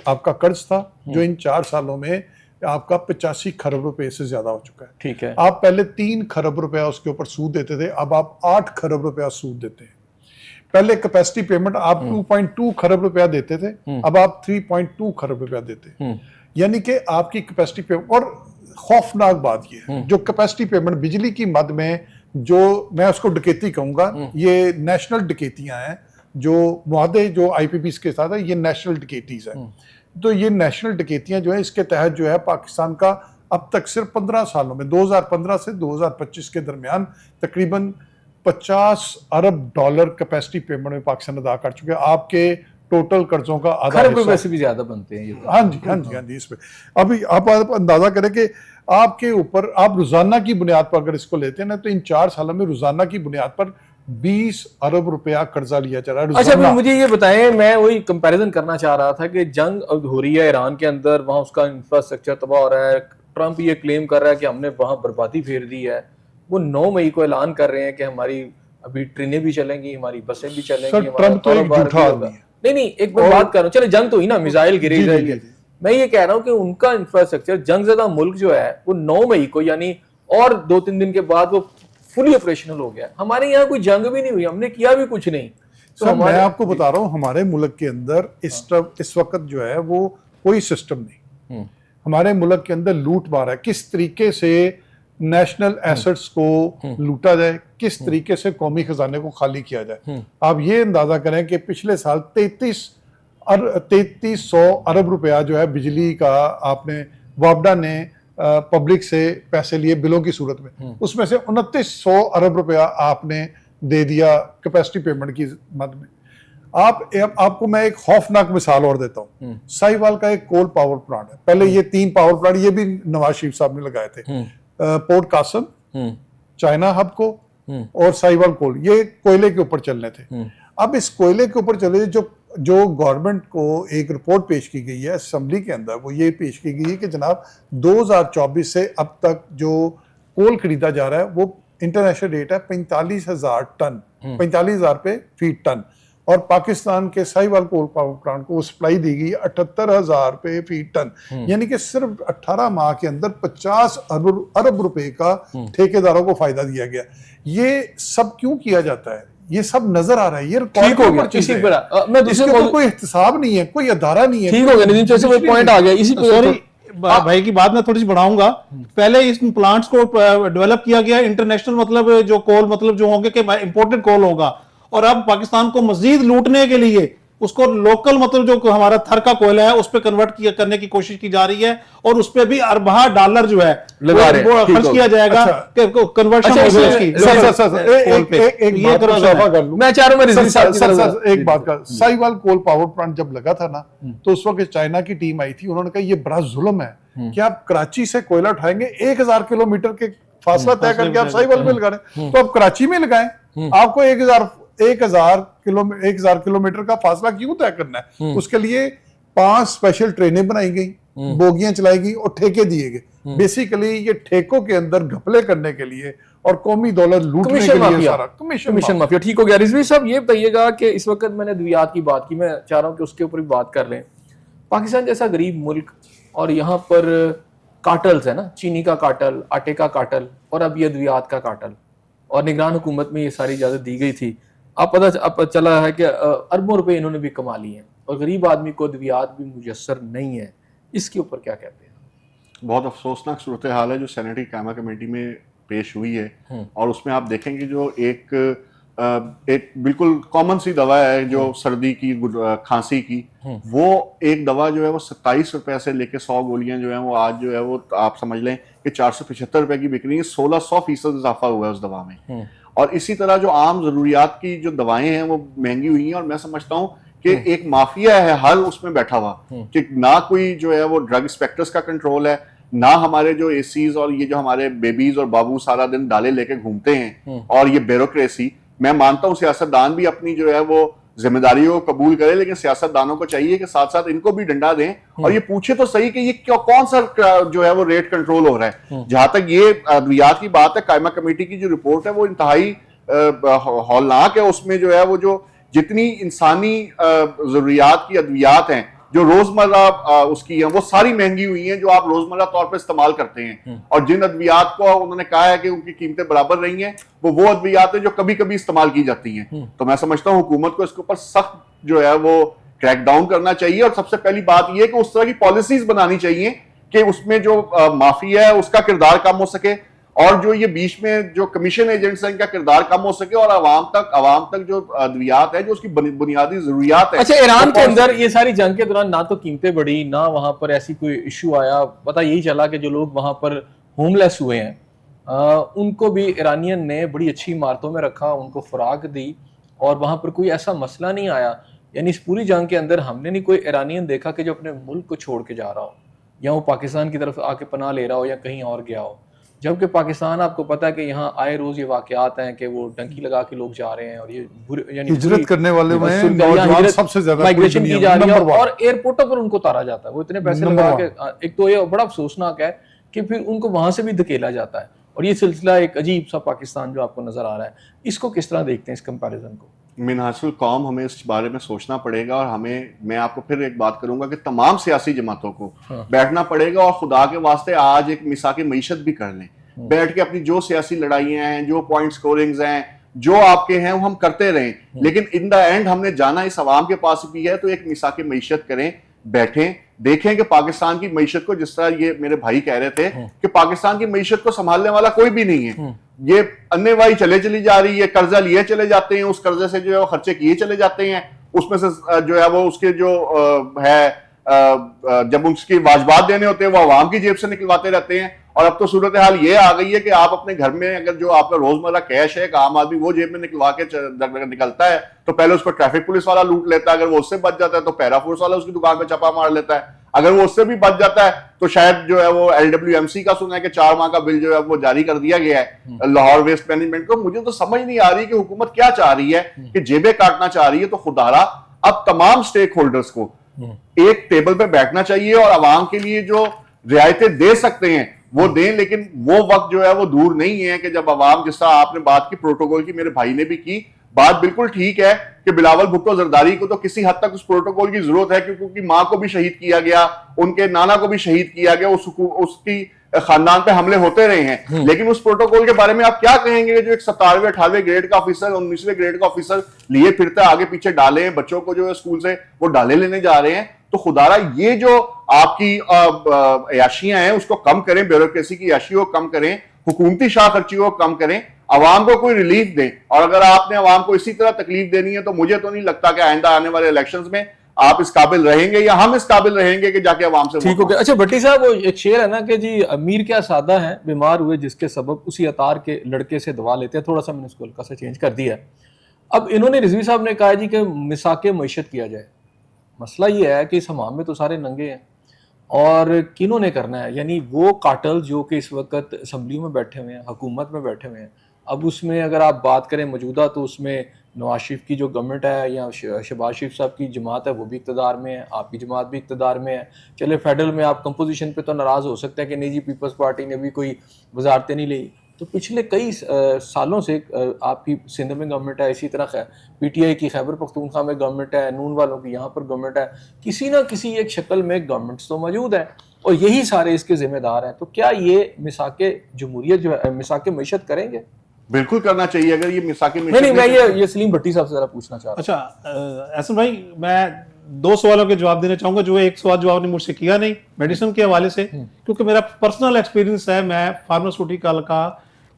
आपका कर्ज था, जो इन 4 सालों में आपका 85 खरब रुपए से ज्यादा हो चुका है। ठीक है। आप पहले 3 खरब रुपया उसके ऊपर सूद देते थे, अब आप 8 खरब रुपया सूद देते हैं। पहले कैपेसिटी पेमेंट आप 2.2 खरब रुपया देते थे, अब आप 3.2 खरब रुपया देते। यानी कि आपकी कैपेसिटी पेमेंट, और खौफनाक बात ये है, जो कैपेसिटी पेमेंट बिजली की मद में, जो मैं उसको डकैती कहूंगा, ये नेशनल डकैतियां हैं, जो मुआहदे जो IPPs के साथ है, ये नेशनल डकैतीज है। तो ये नेशनल डकैतियां जो है, इसके तहत जो है पाकिस्तान का अब तक सिर्फ 15 सालों में 2015 से 2025 के दरमियान तकरीबन $50 अरब कैपेसिटी पेमेंट में पाकिस्तान अदा कर चुके हैं। आपके टोटल कर्जों का आधा खरब रुपए से भी ज्यादा बनते हैं ये तो। हाँ जी इसमें अभी आप अंदाजा करें कि आपके ऊपर आप रोजाना की बुनियाद पर अगर इसको लेते हैं ना, तो इन 4 सालों में रोजाना की बुनियाद पर 20 अरब रुपया कर्जा लिया जा रहा है। अच्छा, मुझे ये बताएं, मैं वही कंपैरिजन करना चाह रहा था कि जंग हो रही है ईरान के अंदर, वहां उसका इंफ्रास्ट्रक्चर तबाह हो रहा है, ट्रंप ये क्लेम कर रहा है कि हमने वहां बर्बादी फेर दी है। वो 9 मई को ऐलान कर रहे हैं कि हमारी अभी ट्रेनें भी चलेंगी, हमारी बसें भी चलेंगी। ट्रंप तो एक झूठा आदमी है। नहीं, एक बात कर रहा हूँ, चले जंग तो ही ना, मिसाइल गिरे इजराइल। मैं ये कह रहा हूँ कि उनका इंफ्रास्ट्रक्चर, जंगज़दा मुल्क जो है वो 9 मई को, यानी और 2-3 दिन के बाद वो फुली ऑपरेशनल हो गया। हमारे यहाँ कोई जंग भी नहीं हुई, हमने किया भी कुछ नहीं। तो मैं आपको बता रहा हूँ, हमारे मुल्क के अंदर इस वक्त जो है वो कोई सिस्टम नहीं। हमारे मुल्क के अंदर लूट मार है, किस तरीके से नेशनल एसेट्स को लूटा जाए, किस तरीके से कौमी खजाने को खाली किया जाए। आप ये अंदाजा करें कि पिछले साल 3300 अरब रुपया जो है बिजली का आपने वापडा ने पब्लिक से पैसे लिए बिलों की सूरत में, उसमें से 2900 अरब रुपया आपने दे दिया कैपेसिटी पेमेंट की मद में। आपको मैं एक खौफनाक मिसाल और देता हूं। साहिवाल का एक कोल पावर प्लांट है, पहले ये 3 पावर प्लांट ये भी नवाज शरीफ साहब ने लगाए थे, पोर्ट कासम, चाइना हब को और साहिवाल कोल, ये कोयले के ऊपर चलने थे। अब इस कोयले के ऊपर चले जो गवर्नमेंट को एक रिपोर्ट पेश की गई है असेंबली के अंदर, वो ये पेश की गई है कि जनाब 2024 से अब तक जो कोल खरीदा जा रहा है वो इंटरनेशनल रेट है 45,000 टन, 45,000 रुपये फीट टन, और पाकिस्तान के साहिवाल कोल पावर प्लांट को सप्लाई दी गई 78,000 रुपये फीट टन, यानी कि सिर्फ 18 माह के अंदर 50 अरब रुपए का ठेकेदारों को फायदा दिया गया। ये सब क्यों किया जाता है? ये सब नजर आ रहा है, ये ठीक हो गया, इसी पर मैं दूसरे इसके कोई एहतसाब नहीं है, कोई अदारा नहीं है। ठीक हो गया नितिन, जैसे वो पॉइंट आ गया इसी पे। सॉरी भाई की बात मैं थोड़ी सी बढ़ाऊंगा। पहले इस प्लांट्स को डेवलप किया गया इंटरनेशनल, मतलब जो कोल मतलब जो होंगे कि इंपोर्टेड कोल होगा, और अब पाकिस्तान को मजीद लूटने के लिए उसको लोकल मतलब जो हमारा थर का कोयला है उस पर कन्वर्ट करने की कोशिश की जा रही है, और उस पर भी अरबा डॉलर जो है वो खर्च किया जाएगा कन्वर्शन। मैं चाह रहा हूं एक बात का, साहिवाल कोल पावर प्लांट जब लगा था ना, तो उस वक्त चाइना की टीम आई थी, उन्होंने कहा ये बड़ा जुल्म है कि आप कराची से कोयला उठाएंगे 1000 किलोमीटर के फासला तय करके आप साहिवाल में लगा रहे हैं, तो आप कराची में लगाएं, आपको 1000 किलोमीटर का फासला क्यों तय करना है? उसके लिए 5 स्पेशल ट्रेनें बनाई गई, बोगियां चलाई गई और ठेके दिए गए। बेसिकली ये ठेकों के अंदर घपले करने के लिए और कौमी दौलत लूटने के लिए सारा कमीशन माफिया। ठीक हो गया। रिजवी साहब ये बताइएगा कि इस वक्त मैंने अद्वियात की बात की, मैं चाह रहा हूं कि उसके ऊपर भी बात कर लें। पाकिस्तान जैसा गरीब मुल्क और यहाँ पर कार्टल्स है ना, चीनी का कार्टल, आटे का कार्टल और अब ये अद्वियात का कार्टल, और निगरान हुकूमत में ये सारी इजाजत दी गई थी। अब पता चला है कि अरबों रुपए इन्होंने भी कमा लिए हैं और गरीब आदमी को अद्वियात भी मुयस्सर नहीं है। इसके ऊपर क्या कहते हैं? बहुत अफसोसनाक सूरत हाल है जो सेनेटरी कायमा कमेटी में पेश हुई है, और उसमें आप देखेंगे जो एक बिल्कुल कॉमन सी दवा है जो सर्दी की, खांसी की, वो एक दवा जो है वो 27 रुपए से लेके 100 गोलियां जो है वो आज जो है वो आप समझ लें कि 475 रुपए की बिक रही है। 1600% इजाफा हुआ है उस दवा में। और इसी तरह जो आम जरूरियात की जो दवाएं हैं वो महंगी हुई हैं, और मैं समझता हूं कि एक माफिया है हर उसमें बैठा हुआ, कि ना कोई जो है वो ड्रग इंस्पेक्टर्स का कंट्रोल है, ना हमारे जो एसीज और ये जो हमारे बेबीज और बाबू सारा दिन डाले लेके घूमते हैं, और ये ब्यूरोक्रेसी। मैं मानता हूं सियासतदान भी अपनी जो है वो जिम्मेदारियों को कबूल करे, लेकिन सियासतदानों को चाहिए कि साथ साथ इनको भी डंडा दें और ये पूछे तो सही कि ये कौन सा जो है वो रेट कंट्रोल हो रहा है। जहां तक ये अद्वियात की बात है, कायमा कमेटी की जो रिपोर्ट है वो इंतहाई हौलनाक है। उसमें जो है वो जो जितनी इंसानी जरूरियात की अद्वियात हैं जो रोजमर्रा उसकी हैं वो सारी महंगी हुई हैं, जो आप रोजमर्रा तौर पर इस्तेमाल करते हैं। और जिन अद्वियात को उन्होंने कहा है कि उनकी कीमतें बराबर रही हैं, वो अद्वियात हैं जो कभी कभी इस्तेमाल की जाती हैं। तो मैं समझता हूं हुकूमत को इसके ऊपर सख्त जो है वो क्रैक डाउन करना चाहिए, और सबसे पहली बात यह कि उस तरह की पॉलिसीज बनानी चाहिए कि उसमें जो माफिया है उसका किरदार कम हो सके, और जो ये बीच में जो कमीशन एजेंट्स हैं इनका किरदार कम हो सके, और आवाम तक जो अद्वियात है जो उसकी बुनियादी जरूरियात है। अच्छा, ईरान के अंदर ये सारी जंग के दौरान ना तो कीमतें बढ़ी, ना वहां पर ऐसी कोई इशू आया। पता यही चला कि जो लोग वहां पर होमलेस हुए हैं उनको भी ईरानियन ने बड़ी अच्छी इमारतों में रखा, उनको खुराक दी, और वहां पर कोई ऐसा मसला नहीं आया। यानी इस पूरी जंग के अंदर हमने नहीं कोई ईरानियन देखा कि जो अपने मुल्क को छोड़ के जा रहा हो, या वो पाकिस्तान की तरफ आके पनाह ले रहा हो या कहीं और गया हो। जबकि पाकिस्तान, आपको पता है कि यहाँ आए रोज ये वाकयात हैं कि वो डंकी लगा के लोग जा रहे हैं, और ये यानी हिजरत करने वाले में नौजवान सबसे ज्यादा माइग्रेशन की जा रही है, और एयरपोर्टों पर उनको उतारा जाता है। वो इतने पैसे लगा के, एक तो ये बड़ा अफसोसनाक है कि फिर उनको वहां से भी धकेला जाता है, और ये सिलसिला एक अजीब सा पाकिस्तान जो आपको नजर आ रहा है, इसको किस तरह देखते हैं इस कंपैरिजन को? मिनहासुल कौम हमें इस बारे में सोचना पड़ेगा, और मैं आपको फिर एक बात करूंगा कि तमाम सियासी जमातों को बैठना पड़ेगा, और खुदा के वास्ते आज एक मिसाक मईशत भी कर लें, बैठ के अपनी जो सियासी लड़ाइयां हैं, जो पॉइंट स्कोरिंग्स हैं, जो आपके हैं, वो हम करते रहें, लेकिन इन द एंड हमने जाना इस अवाम के पास भी है। तो एक मिसाक मईशत करें, बैठें, देखें कि पाकिस्तान की मईशत को, जिस तरह ये मेरे भाई कह रहे थे कि पाकिस्तान की मईशत को संभालने वाला कोई भी नहीं है, ये अन्नेवाही चली जा रही है, कर्जा लिए चले जाते हैं, उस कर्जे से जो है वो खर्चे किए चले जाते हैं, उसमें से जो है वो उसके जो है जब उसकी वाजबात देने होते हैं वो अवाम की जेब से निकलवाते रहते हैं। और अब तो सूरत हाल ये आ गई है कि आप अपने घर में अगर जो आपका रोजमर्रा कैश है, एक आम आदमी वो जेब में निकलवा के निकलता है तो पहले उस पर ट्रैफिक पुलिस वाला लूट लेता है, अगर वो उससे बच जाता है तो पैरा फोर्स वाला उसकी दुकान पे छापा मार लेता है, अगर वो उससे भी बच जाता है तो शायद जो है वो LWMC का सुना है कि 4 माह का बिल जो है वो जारी कर दिया गया है लाहौर वेस्ट मैनेजमेंट को। मुझे तो समझ नहीं आ रही कि हुकूमत क्या चाह रही है, कि जेबें काटना चाह रही है। तो खुदारा अब तमाम स्टेक होल्डर्स को एक टेबल पे बैठना चाहिए और आवाम के लिए जो रियायतें दे सकते हैं वो दें, लेकिन वो वक्त जो है वो दूर नहीं है कि जब आवाम, जिस तरह आपने बात की प्रोटोकॉल की, मेरे भाई ने भी की, बात बिल्कुल ठीक है कि बिलावल भुट्टो जरदारी को तो किसी हद तक उस प्रोटोकॉल की जरूरत है, क्योंकि उनकी मां को भी शहीद किया गया, उनके नाना को भी शहीद किया गया, उसकी खानदान पे हमले होते रहे हैं। लेकिन उस प्रोटोकॉल के बारे में आप क्या कहेंगे जो एक 17वें 18वें ग्रेड का ऑफिसर, 19वें ग्रेड का ऑफिसर लिए फिरता है, आगे पीछे डाले हैं, बच्चों को जो है स्कूल से वो डाले लेने जा रहे हैं। तो खुदारा ये जो आपकी अयाशियां हैं उसको कम करें, ब्यूरोक्रेसी की अयाशियों को कम करें, हुकूमती शाह खर्चियों को कम करें, आवाम को कोई रिलीफ दें। और अगर आपने आवाम को इसी तरह तकलीफ देनी है तो मुझे तो नहीं लगता कि आइंदा आने वाले इलेक्शंस में आप इस काबिल रहेंगे या हम इस काबिल रहेंगे कि जाके आवाम से ठीक हो गया। अच्छा भट्टी साहब, वो एक शेर है ना कि जी अमीर क्या सादा है, बीमार हुए जिसके सबब उसी अतार के लड़के से दवा लेते हैं। थोड़ा सा मैंने उसको हल्का सा चेंज कर दिया है। अब इन्होंने, रिजवी साहब ने कहा जी कि मिसाके मईशत किया जाए। मसला ये है कि इस हमाम में तो सारे नंगे हैं और किन्होंने करना है, यानी वो काटल जो कि इस वक्त असम्बलियों में बैठे हुए हैं, हुकूमत में बैठे हुए हैं। अब उसमें अगर आप बात करें मौजूदा, तो उसमें नवाज शरीफ की जो गवर्नमेंट है या शहबाज शरीफ साहब की जमात है वो भी इक़्तिदार में है, आपकी जमात भी इक़्तिदार में है। चले फेडरल में आप कंपोजिशन पे तो नाराज़ हो सकते हैं कि नहीं जी पीपल्स पार्टी ने भी कोई वजारतें नहीं ली, तो पिछले कई सालों से आपकी सिंध में गवर्नमेंट है, इसी तरह PTI की खैबर पख्तूनख्वा में गवर्नमेंट है, नून वालों की यहाँ पर गवर्नमेंट है, किसी ना किसी एक शक्ल में गवर्नमेंट्स तो मौजूद है और यही सारे इसके जिम्मेदार हैं। तो क्या ये मिसाके जमहूरियत जो है, मिसाके मईशत करेंगे? बिल्कुल करना चाहिए। अगर ये मिसाके में नहीं, मैं ये सलीम भट्टी साहब से जरा पूछना चाह रहा हूं। अच्छा एहसन भाई, मैं 2 सवालों के जवाब देना चाहूंगा। जो एक सवाल जो आपने मुझसे किया नहीं मेडिसिन के हवाले से, क्योंकि मेरा पर्सनल एक्सपीरियंस है, मैं फार्मास्यूटिकल का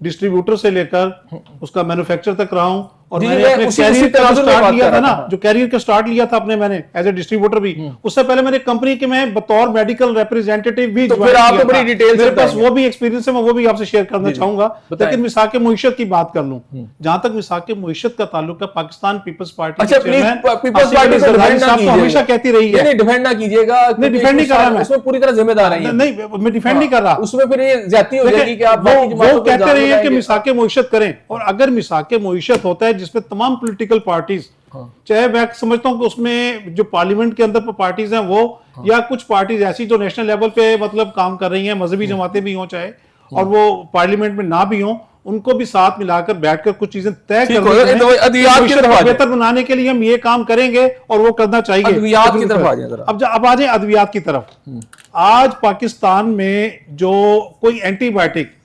डिस्ट्रीब्यूटर से लेकर उसका मैन्युफैक्चर तक रहा हूं और मैंने अपने कैरियर का स्टार्ट लिया था ना, जो कैरियर का स्टार्ट लिया था अपने मैंने एज ए डिस्ट्रीब्यूटर भी, उससे पहले मैंने कंपनी के में बतौर मेडिकल रिप्रेजेंटेटिव भी तो फिर आप तो बड़ी डिटेल से मेरे पास वो भी एक्सपीरियंस है, मैं वो भी आपसे शेयर करना चाहूंगा। लेकिन मिसाके मुईशत की बात कर लूं, जहां तक मिसाके मुईशत का ताल्लुक है, पाकिस्तान पीपल्स पार्टी अच्छा प्लीज पीपल्स पार्टी को डिफेंड ना कीजिएगा, हमेशा कहती रही है। नहीं डिफेंड ना कीजिएगा, नहीं डिफेंड नहीं कर रहा मैं, उसमें पूरी तरह जिम्मेदार है। नहीं मैं डिफेंड नहीं कर रहा, उसमें फिर ये ज्यादती हो जाएगी कि आप वो कहते रहे हैं कि मिसाके मुईशत करें। और अगर मिसाके मुईशत होता है जिसमें तमाम पॉलिटिकल पार्टीज, चाहे मैं समझता हूं कि उसमें जो पार्लियामेंट के अंदर पार्टीज हैं वो, या कुछ पार्टीज ऐसी जो नेशनल लेवल पे मतलब काम कर रही हैं, मजहबी जमातें भी हों चाहे, और वो पार्लियामेंट में ना भी हों, उनको भी साथ मिलाकर बैठकर कुछ चीजें तय करके बेहतर बनाने के लिए हम ये काम करेंगे और वो करना चाहिए। अद्वियात की तरफ आ जाए। अब आ जाए अद्वियात की तरफ। आज पाकिस्तान में जो कोई एंटीबायोटिक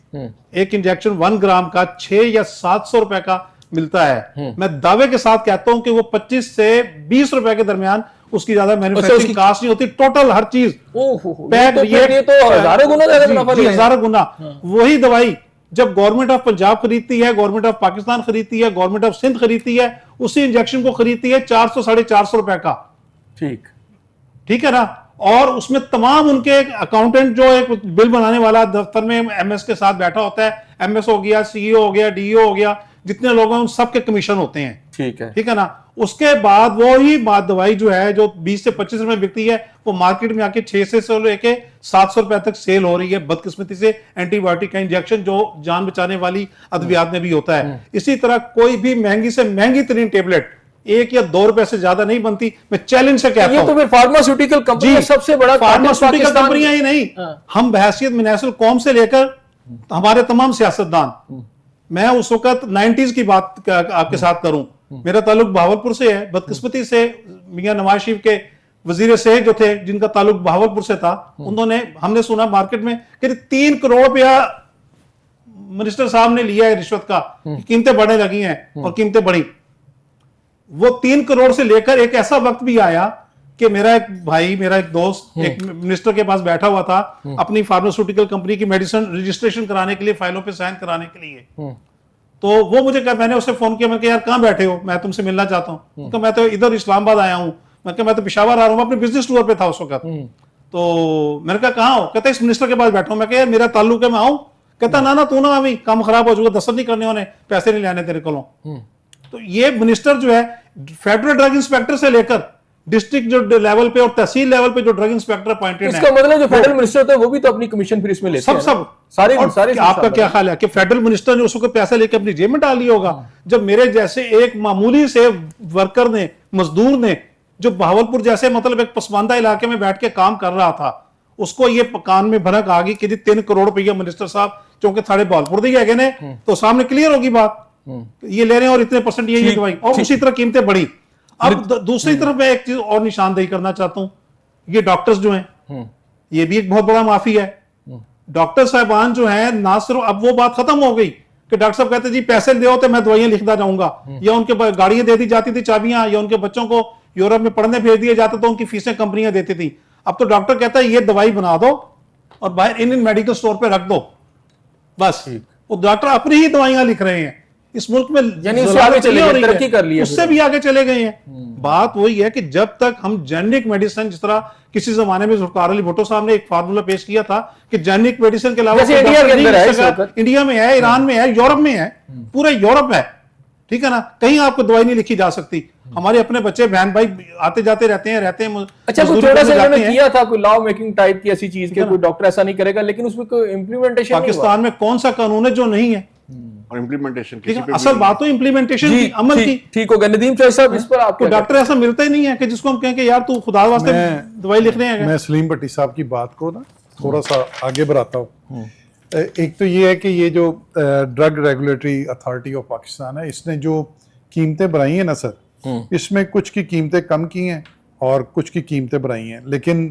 एक इंजेक्शन 1 ग्राम का 6 या 700 रुपए का मिलता है, मैं दावे के साथ कहता हूं कि वो 25 से 20 रुपए के दरमियान उसकी ज्यादा मैन्युफैक्चरिंग कास्ट नहीं होती, टोटल हर चीज पैक, ये तो हजारों गुना ज्यादा मुनाफा, हजारों गुना। वही दवाई जब गवर्नमेंट ऑफ पंजाब खरीदती है, गवर्नमेंट ऑफ पाकिस्तान खरीदती है, गवर्नमेंट ऑफ सिंध खरीदती है, उसी इंजेक्शन को खरीदती है 400 450 रुपए का। ठीक है ना। और उसमें तमाम उनके अकाउंटेंट जो एक बिल बनाने वाला दफ्तर में MS के साथ बैठा होता है, MS हो गया, CEO हो गया, DO हो गया, जितने लोग हैं उन सबके कमीशन होते हैं। ठीक है ना। उसके बाद वो ही दवाई जो है जो 20 से 25 रुपए बिकती है, वो मार्केट में आके 600 से लेके 700 रुपए तक सेल हो रही है, बदकिस्मती से एंटीबायोटिक का इंजेक्शन जो जान बचाने वाली अद्वियात में भी होता है। इसी तरह कोई भी महंगी से महंगी तरीन टेबलेट 1 या 2 रुपए से ज्यादा नहीं बनती। मैं चैलेंज से कहता हूं, ये तो फिर फार्मास्यूटिकल कंपनी सबसे बड़ा, फार्मास्यूटिकल कंपनियां ही नहीं, हम बहैसियत मिनासिल कौम से लेकर हमारे तमाम सियासतदान, मैं उस वक्त 90s की बात आपके साथ करूं, मेरा ताल्लुक बहावलपुर से है। बदकिस्मती से मियां नवाज शरीफ के वजीर सेहत जो थे, जिनका ताल्लुक बहावलपुर से था, उन्होंने, हमने सुना मार्केट में कि 3 करोड़ रुपया मिनिस्टर साहब ने लिया है रिश्वत का, कीमतें बढ़ने लगी हैं और कीमतें बढ़ी। वो 3 करोड़ से लेकर एक ऐसा वक्त भी आया कि मेरा एक भाई, मेरा एक दोस्त एक मिनिस्टर के पास बैठा हुआ था अपनी फार्मास्यूटिकल कंपनी की मेडिसिन रजिस्ट्रेशन कराने के लिए, फाइलों पे साइन कराने के लिए। तो वो मुझे कहा, मैंने उससे फोन किया, मैं कहा यार कहां बैठे हो, मैं तुमसे मिलना चाहता हूं। तो मैं तो इधर इस्लामाबाद आया हूं। मैं कहा मैं तो पेशावर आ रहा हूं, अपने बिजनेस टूर पे था उस वक्त। तो मैंने कहा कहाँ हो? कहता इस मिनिस्टर के पास बैठा हूं। मैं कहा यार मेरा ताल्लुक है, मैं आऊं? कहता ना तू ना अभी काम खराब हो चुका, दस्तखत नहीं करने होने, पैसे नहीं लाने तेरे को। तो ये मिनिस्टर जो है फेडरल ड्रग इंस्पेक्टर से लेकर डिस्ट्रिक्ट जो लेवल पे और तहसील लेवल पे जो ड्रग इंस्पेक्टर अपॉइंटेड है, इसका मतलब जो फेडरल मिनिस्टर होते हैं वो भी तो अपनी कमीशन फिर इसमें लेते हैं सब ना? सारे और सारे आपका क्या ख्याल है कि फेडरल मिनिस्टर ने उसको पैसा लेकर अपनी जेब में डाल लिया होगा? जब मेरे जैसे एक मामूली से वर्कर ने, मजदूर ने, जो बहावलपुर जैसे मतलब एक पसमानदा इलाके में बैठ के काम कर रहा था, उसको ये कान में भनक आ गई कि 3 करोड़ रुपया मिनिस्टर साहब चूंकि थाने बहावलपुर दी गए ने, तो सामने क्लियर होगी बात, ये ले रहे हैं और इतने परसेंट ये दवाई, और उसी तरह कीमतें बढ़ी। अब दूसरी तरफ मैं एक चीज और निशानदेही करना चाहता हूं, ये डॉक्टर्स जो हैं ये भी एक बहुत बड़ा माफी है। डॉक्टर साहबान जो हैं, ना सिर्फ अब वो बात खत्म हो गई कि डॉक्टर साहब कहते जी पैसे दो तो मैं दवाइयां लिखता जाऊंगा, या उनके गाड़ियां दे दी जाती थी चाबियां, या उनके बच्चों को यूरोप में पढ़ने भेज दिया जाता तो उनकी फीसें कंपनियां देती थी। अब तो डॉक्टर कहता है ये दवाई बना दो और बाहर इन मेडिकल स्टोर पे रख दो, बस। वो डॉक्टर अपनी ही दवाइयां लिख रहे हैं इस मुल्क में, यानी उससे आगे चले गए, तरक्की कर ली है, उससे भी आगे चले गए हैं। बात वही है कि जब तक हम जेनेरिक मेडिसिन, जिस तरह किसी जमाने में जुल्फिकार अली भुट्टो साहब ने एक फार्मूला पेश किया था कि जेनेरिक मेडिसिन के अलावा जैसे इंडिया के अंदर है इस वक्त। इंडिया में है, ईरान में है, यूरोप में है, पूरा यूरोप है, ठीक है ना, कहीं आपको दवाई नहीं लिखी जा सकती। हमारे अपने बच्चे बहन भाई आते जाते रहते हैं अच्छा, कुछ थोड़ा सा इन्होंने किया था कोई लॉ मेकिंग टाइप की ऐसी चीज के, कोई डॉक्टर ऐसा नहीं करेगा, लेकिन उसमें कोई इंप्लीमेंटेशन पाकिस्तान में कौन सा कानून है जो नहीं है, और इम्प्लीमेंटेशन ठीक है, असल बात तो इम्प्लीमेंटेशन की, अमल की। ठीक हो गया नदीम चौधरी साहब, इस पर आपको डॉक्टर ऐसा मिलता ही नहीं है कि जिसको हम कहें कि यार तू खुदा वास्ते दवाई लिख रहे हैं। मैं सलीम भट्टी साहब की बात को ना थोड़ा सा आगे बढ़ाता हूँ। एक तो ये है कि ये जो drug regulatory authority of Pakistan है, इसने जो कीमतें बढ़ाई हैं ना सर, इसमें कुछ की कीमतें कम की हैं और कुछ की कीमतें बढ़ाई हैं, लेकिन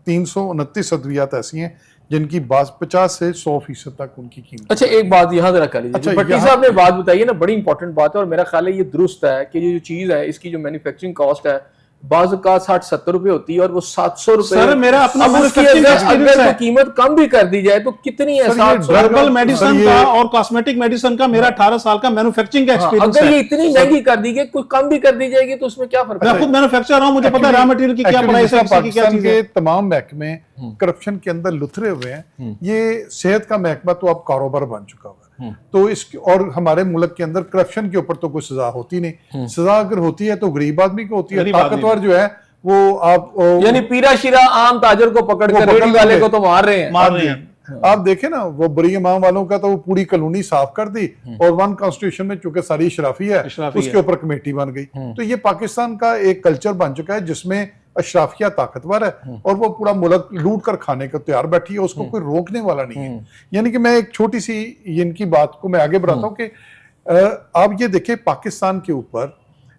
329 अद्वियात ऐसी हैं जिनकी 50 से 100% तक उनकी कीमत। अच्छा, एक बात यहाँ जरा कर लीजिए, अच्छा, भट्टी साहब ने बात बताई है ना, बड़ी इंपॉर्टेंट बात है, और मेरा ख्याल है ये दुरुस्त है कि ये जो चीज है इसकी जो मैन्युफैक्चरिंग कॉस्ट है बाज़ का 60-70 रुपए होती है और वो 700 रुपए। सर मेरा अपना अगर कीमत कम भी कर दी जाए तो कितनी है? हर्बल मेडिसिन का और कॉस्मेटिक मेडिसिन का मेरा 18 साल का मैन्युफैक्चरिंग का एक्सपीरियंस है। अगर ये इतनी महंगी कर दी गई, कुछ कम भी कर दी जाएगी तो उसमें क्या फर्क है? मैं खुद मैन्युफैक्चर रहा हूं, मुझे पता है रॉ मटेरियल की क्या प्राइस है, किसी की क्या चीज है। तमाम महकमे करप्शन के अंदर लुथरे हुए हैं। ये सेहत का महकमा तो अब कारोबार बन चुका हुआ है, तो इस और हमारे मुल्क के अंदर करप्शन के ऊपर तो कोई सजा होती नहीं। सजा अगर होती है तो गरीब आदमी को होती है, ताकतवर जो है वो आप यानी पीरा शीरा आम ताजर को पकड़कर रेडी वाले को तो मार रहे हैं। आप देखें ना, वो बड़ी इमाम वालों का तो वो पूरी कॉलोनी साफ कर दी और वन कॉन्स्टिट्यूशन में चूंकि सारी शराफी है उसके ऊपर कमेटी बन गई। तो ये पाकिस्तान का एक कल्चर बन चुका है जिसमें अशराफिया ताकतवर है और वो पूरा मुल्क लूट कर खाने को तैयार बैठी है, उसको कोई रोकने वाला नहीं है। यानी कि मैं एक छोटी सी इनकी बात को मैं आगे बढ़ाता हूँ कि आप ये देखें पाकिस्तान के ऊपर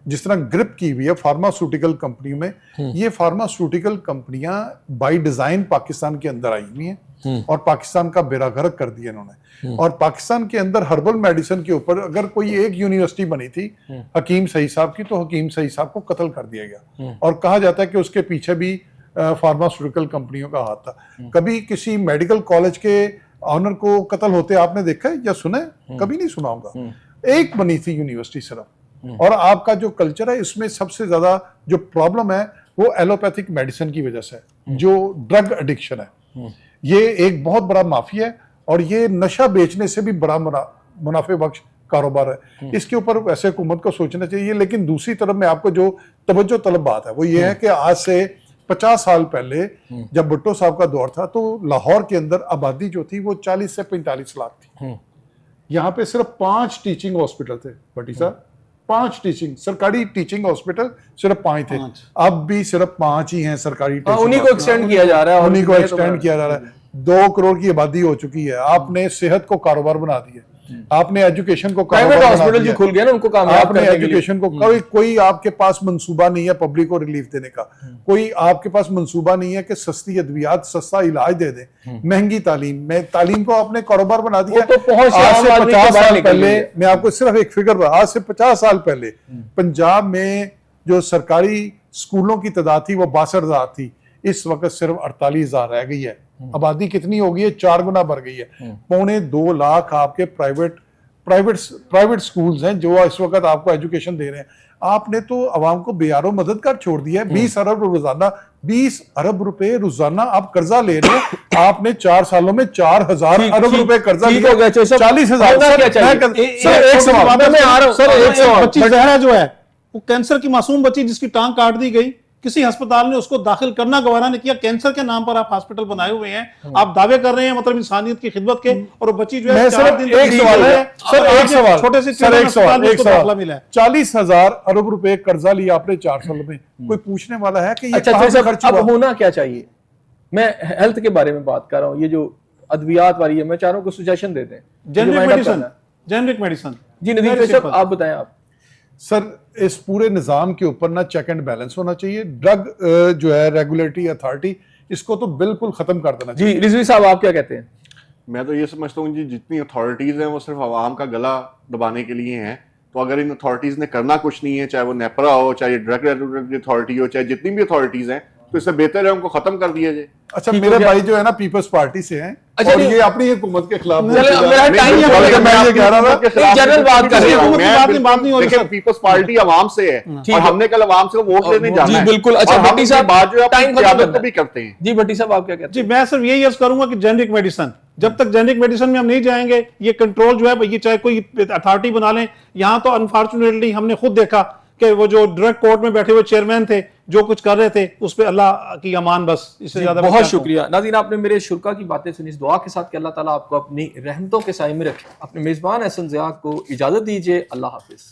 जिस तरह ग्रिप की हुई है फार्मास्यूटिकल कंपनियों में, ये फार्मास्यूटिकल कंपनियां बाय डिजाइन पाकिस्तान के अंदर आई हुई हैं और पाकिस्तान का बेड़ा गर्क कर दिया इन्होंने। और पाकिस्तान के अंदर हर्बल मेडिसिन के ऊपर अगर कोई एक यूनिवर्सिटी बनी थी हकीम सईद साहब की, तो हकीम सईद साहब को कत्ल कर दिया गया और कहा जाता है कि उसके पीछे भी फार्मास्यूटिकल कंपनियों का हाथ था। कभी किसी मेडिकल कॉलेज के ऑनर को कत्ल होते आपने देखा है या सुना है? कभी नहीं सुना होगा। एक बनी थी यूनिवर्सिटी सिर्फ। और आपका जो कल्चर है इसमें सबसे ज्यादा जो प्रॉब्लम है वो एलोपैथिक मेडिसिन की वजह से है, जो ड्रग एडिक्शन है। ये एक बहुत बड़ा माफिया है और ये नशा बेचने से भी बड़ा मुनाफे बख्श कारोबार है। इसके ऊपर वैसे हुकूमत को सोचना चाहिए। लेकिन दूसरी तरफ में आपको जो तवज्जो तलब बात है वो ये है कि आज से 50 साल पहले जब भुट्टो साहब का दौर था तो लाहौर के अंदर आबादी जो थी वो 40 से 45 लाख थी। यहाँ पे सिर्फ 5 टीचिंग हॉस्पिटल थे भट्टी साहब, 5 टीचिंग सरकारी टीचिंग हॉस्पिटल सिर्फ 5 थे। अब भी सिर्फ 5 ही हैं सरकारी। उन्हीं को एक्सटेंड किया जा रहा है, उन्हीं को एक्सटेंड किया जा रहा है। 2 करोड़ की आबादी हो चुकी है। आपने सेहत को कारोबार बना दिया, आपने एजुकेशन को प्राइवेट हॉस्पिटल जो खुल गया ना उनको कामयाब आपने एजुकेशन को कोई आपके पास मंसूबा नहीं है पब्लिक को रिलीफ देने का, कोई आपके पास मंसूबा नहीं है कि सस्ती अद्वियात सस्ता इलाज दे दे। महंगी तालीम में तालीम को आपने कारोबार बना दिया। तो पहुंच आज से 50 साल पहले, मैं आपको सिर्फ एक फिगर, आज से 50 साल पहले पंजाब में जो सरकारी स्कूलों की तादाद थी वो 62,000 थी। इस वक्त सिर्फ 48,000 रह गई है। आबादी कितनी हो गई है? 4 गुना बढ़ गई है। 2.25 लाख आपके प्राइवेट स्कूल्स हैं जो इस वक्त आपको एजुकेशन दे रहे हैं। आपने तो अवाम को बेयारो मदद कर छोड़ दिया है। 20 अरब रोजाना, 20 अरब रुपए रोजाना आप कर्जा ले रहे हो। आपने 4 सालों में 4000 अरब रुपए कर्जा ठीक लिया, हो गया, चाहिए सब 40,000। होना क्या चाहिए? सर एक सवाल, मैं आ रहा हूं, सर एक एक सवाल। बच्ची जहरा जो है वो कैंसर की मासूम बच्ची जिसकी टांग काट दी गई, किसी अस्पताल ने उसको दाखिल करना गवारा नहीं किया। कैंसर के नाम पर आप हॉस्पिटल बनाए हुए हैं, आप दावे कर रहे हैं मतलब इंसानियत की खिदमत के, और वो बच्ची जो है मैं 4 सिर्फ दिन एक सवाल है सर, एक सवाल छोटे से सर, एक सवाल, एक दाखिला सवाल, मिला है। 40,000 अरब रुपए कर्जा लिया आपने 4 साल में, कोई पूछने वाला है कि ये अच्छा कहां अच्छा, से खर्च अब हुआ? होना क्या चाहिए? मैं हेल्थ के बारे में बात कर रहा हूँ, ये जो अद्वियात वाली है, मैं चाह रहा हूँ कि सुजेशन देते हैं जेनरिक मेडिसिन, जेनरिक मेडिसिन। जी नदीर साहब आप बताएं। आप सर इस पूरे निजाम के ऊपर ना चेक एंड बैलेंस होना चाहिए। ड्रग जो है रेगुलेटरी अथॉरिटी, इसको तो बिल्कुल खत्म कर देना चाहिए। जी रिजवी साहब आप क्या कहते हैं? मैं तो ये समझता हूँ जी, जितनी अथॉरिटीज़ हैं वो सिर्फ आवाम का गला दबाने के लिए हैं। तो अगर इन अथॉरिटीज़ ने करना कुछ नहीं है, चाहे वो नेपरा हो, चाहे ड्रग रेगुलेटरी अथॉरिटी हो, चाहे जितनी भी अथॉरिटीज़ हैं, तो इससे बेहतर है उनको खत्म कर दिया जाए। अच्छा ठीक मेरे हो गया। भाई जो है ना पीपल्स पार्टी से हैं, अच्छा, और नहीं। ये अपनी हुकूमत के खिलाफ चलो, बोलते जा मेरा रहे हैं। टाइम नहीं, नहीं है, मैं ये कह रहा था एक जनरल बात कर रहे हैं, हुकूमत की बात नहीं हो रही देखिए, सर। पीपल्स पार्टी आवाम से है ठीक और है। हमने कल आवाम से वोट लेने जाना जी है। बिल्कुल। अच्छा और हम भट्टी इसके साहब बाद जो है टाइम अपनी खत्म क्यादत करना को भी करते हैं। जी भट्टी साहब आप क्या कहते जी मैं सिर्फ यही अर्ज करूंगा कि जेनरिक मेडिसिन, जब तक जेनरिक मेडिसिन में हम नहीं जाएंगे, ये कंट्रोल जो है, ये चाहे कोई अथॉरिटी बना लें। यहां तो अनफॉर्चुनेटली हमने खुद देखा कि वो जो ड्रग कोर्ट में बैठे हुए चेयरमैन थे, जो कुछ कर रहे थे उस पे अल्लाह की अमान, बस इससे ज्यादा मैं बहुत क्या कहूं। शुक्रिया नाज़रीन, आपने मेरे शुरका की बातें सुनी। इस दुआ के साथ कि अल्लाह ताला आपको अपनी रहमतों के साए में रखे। अपने मेजबान एहसन ज़िया को इजाजत दीजिए। अल्लाह हाफिज।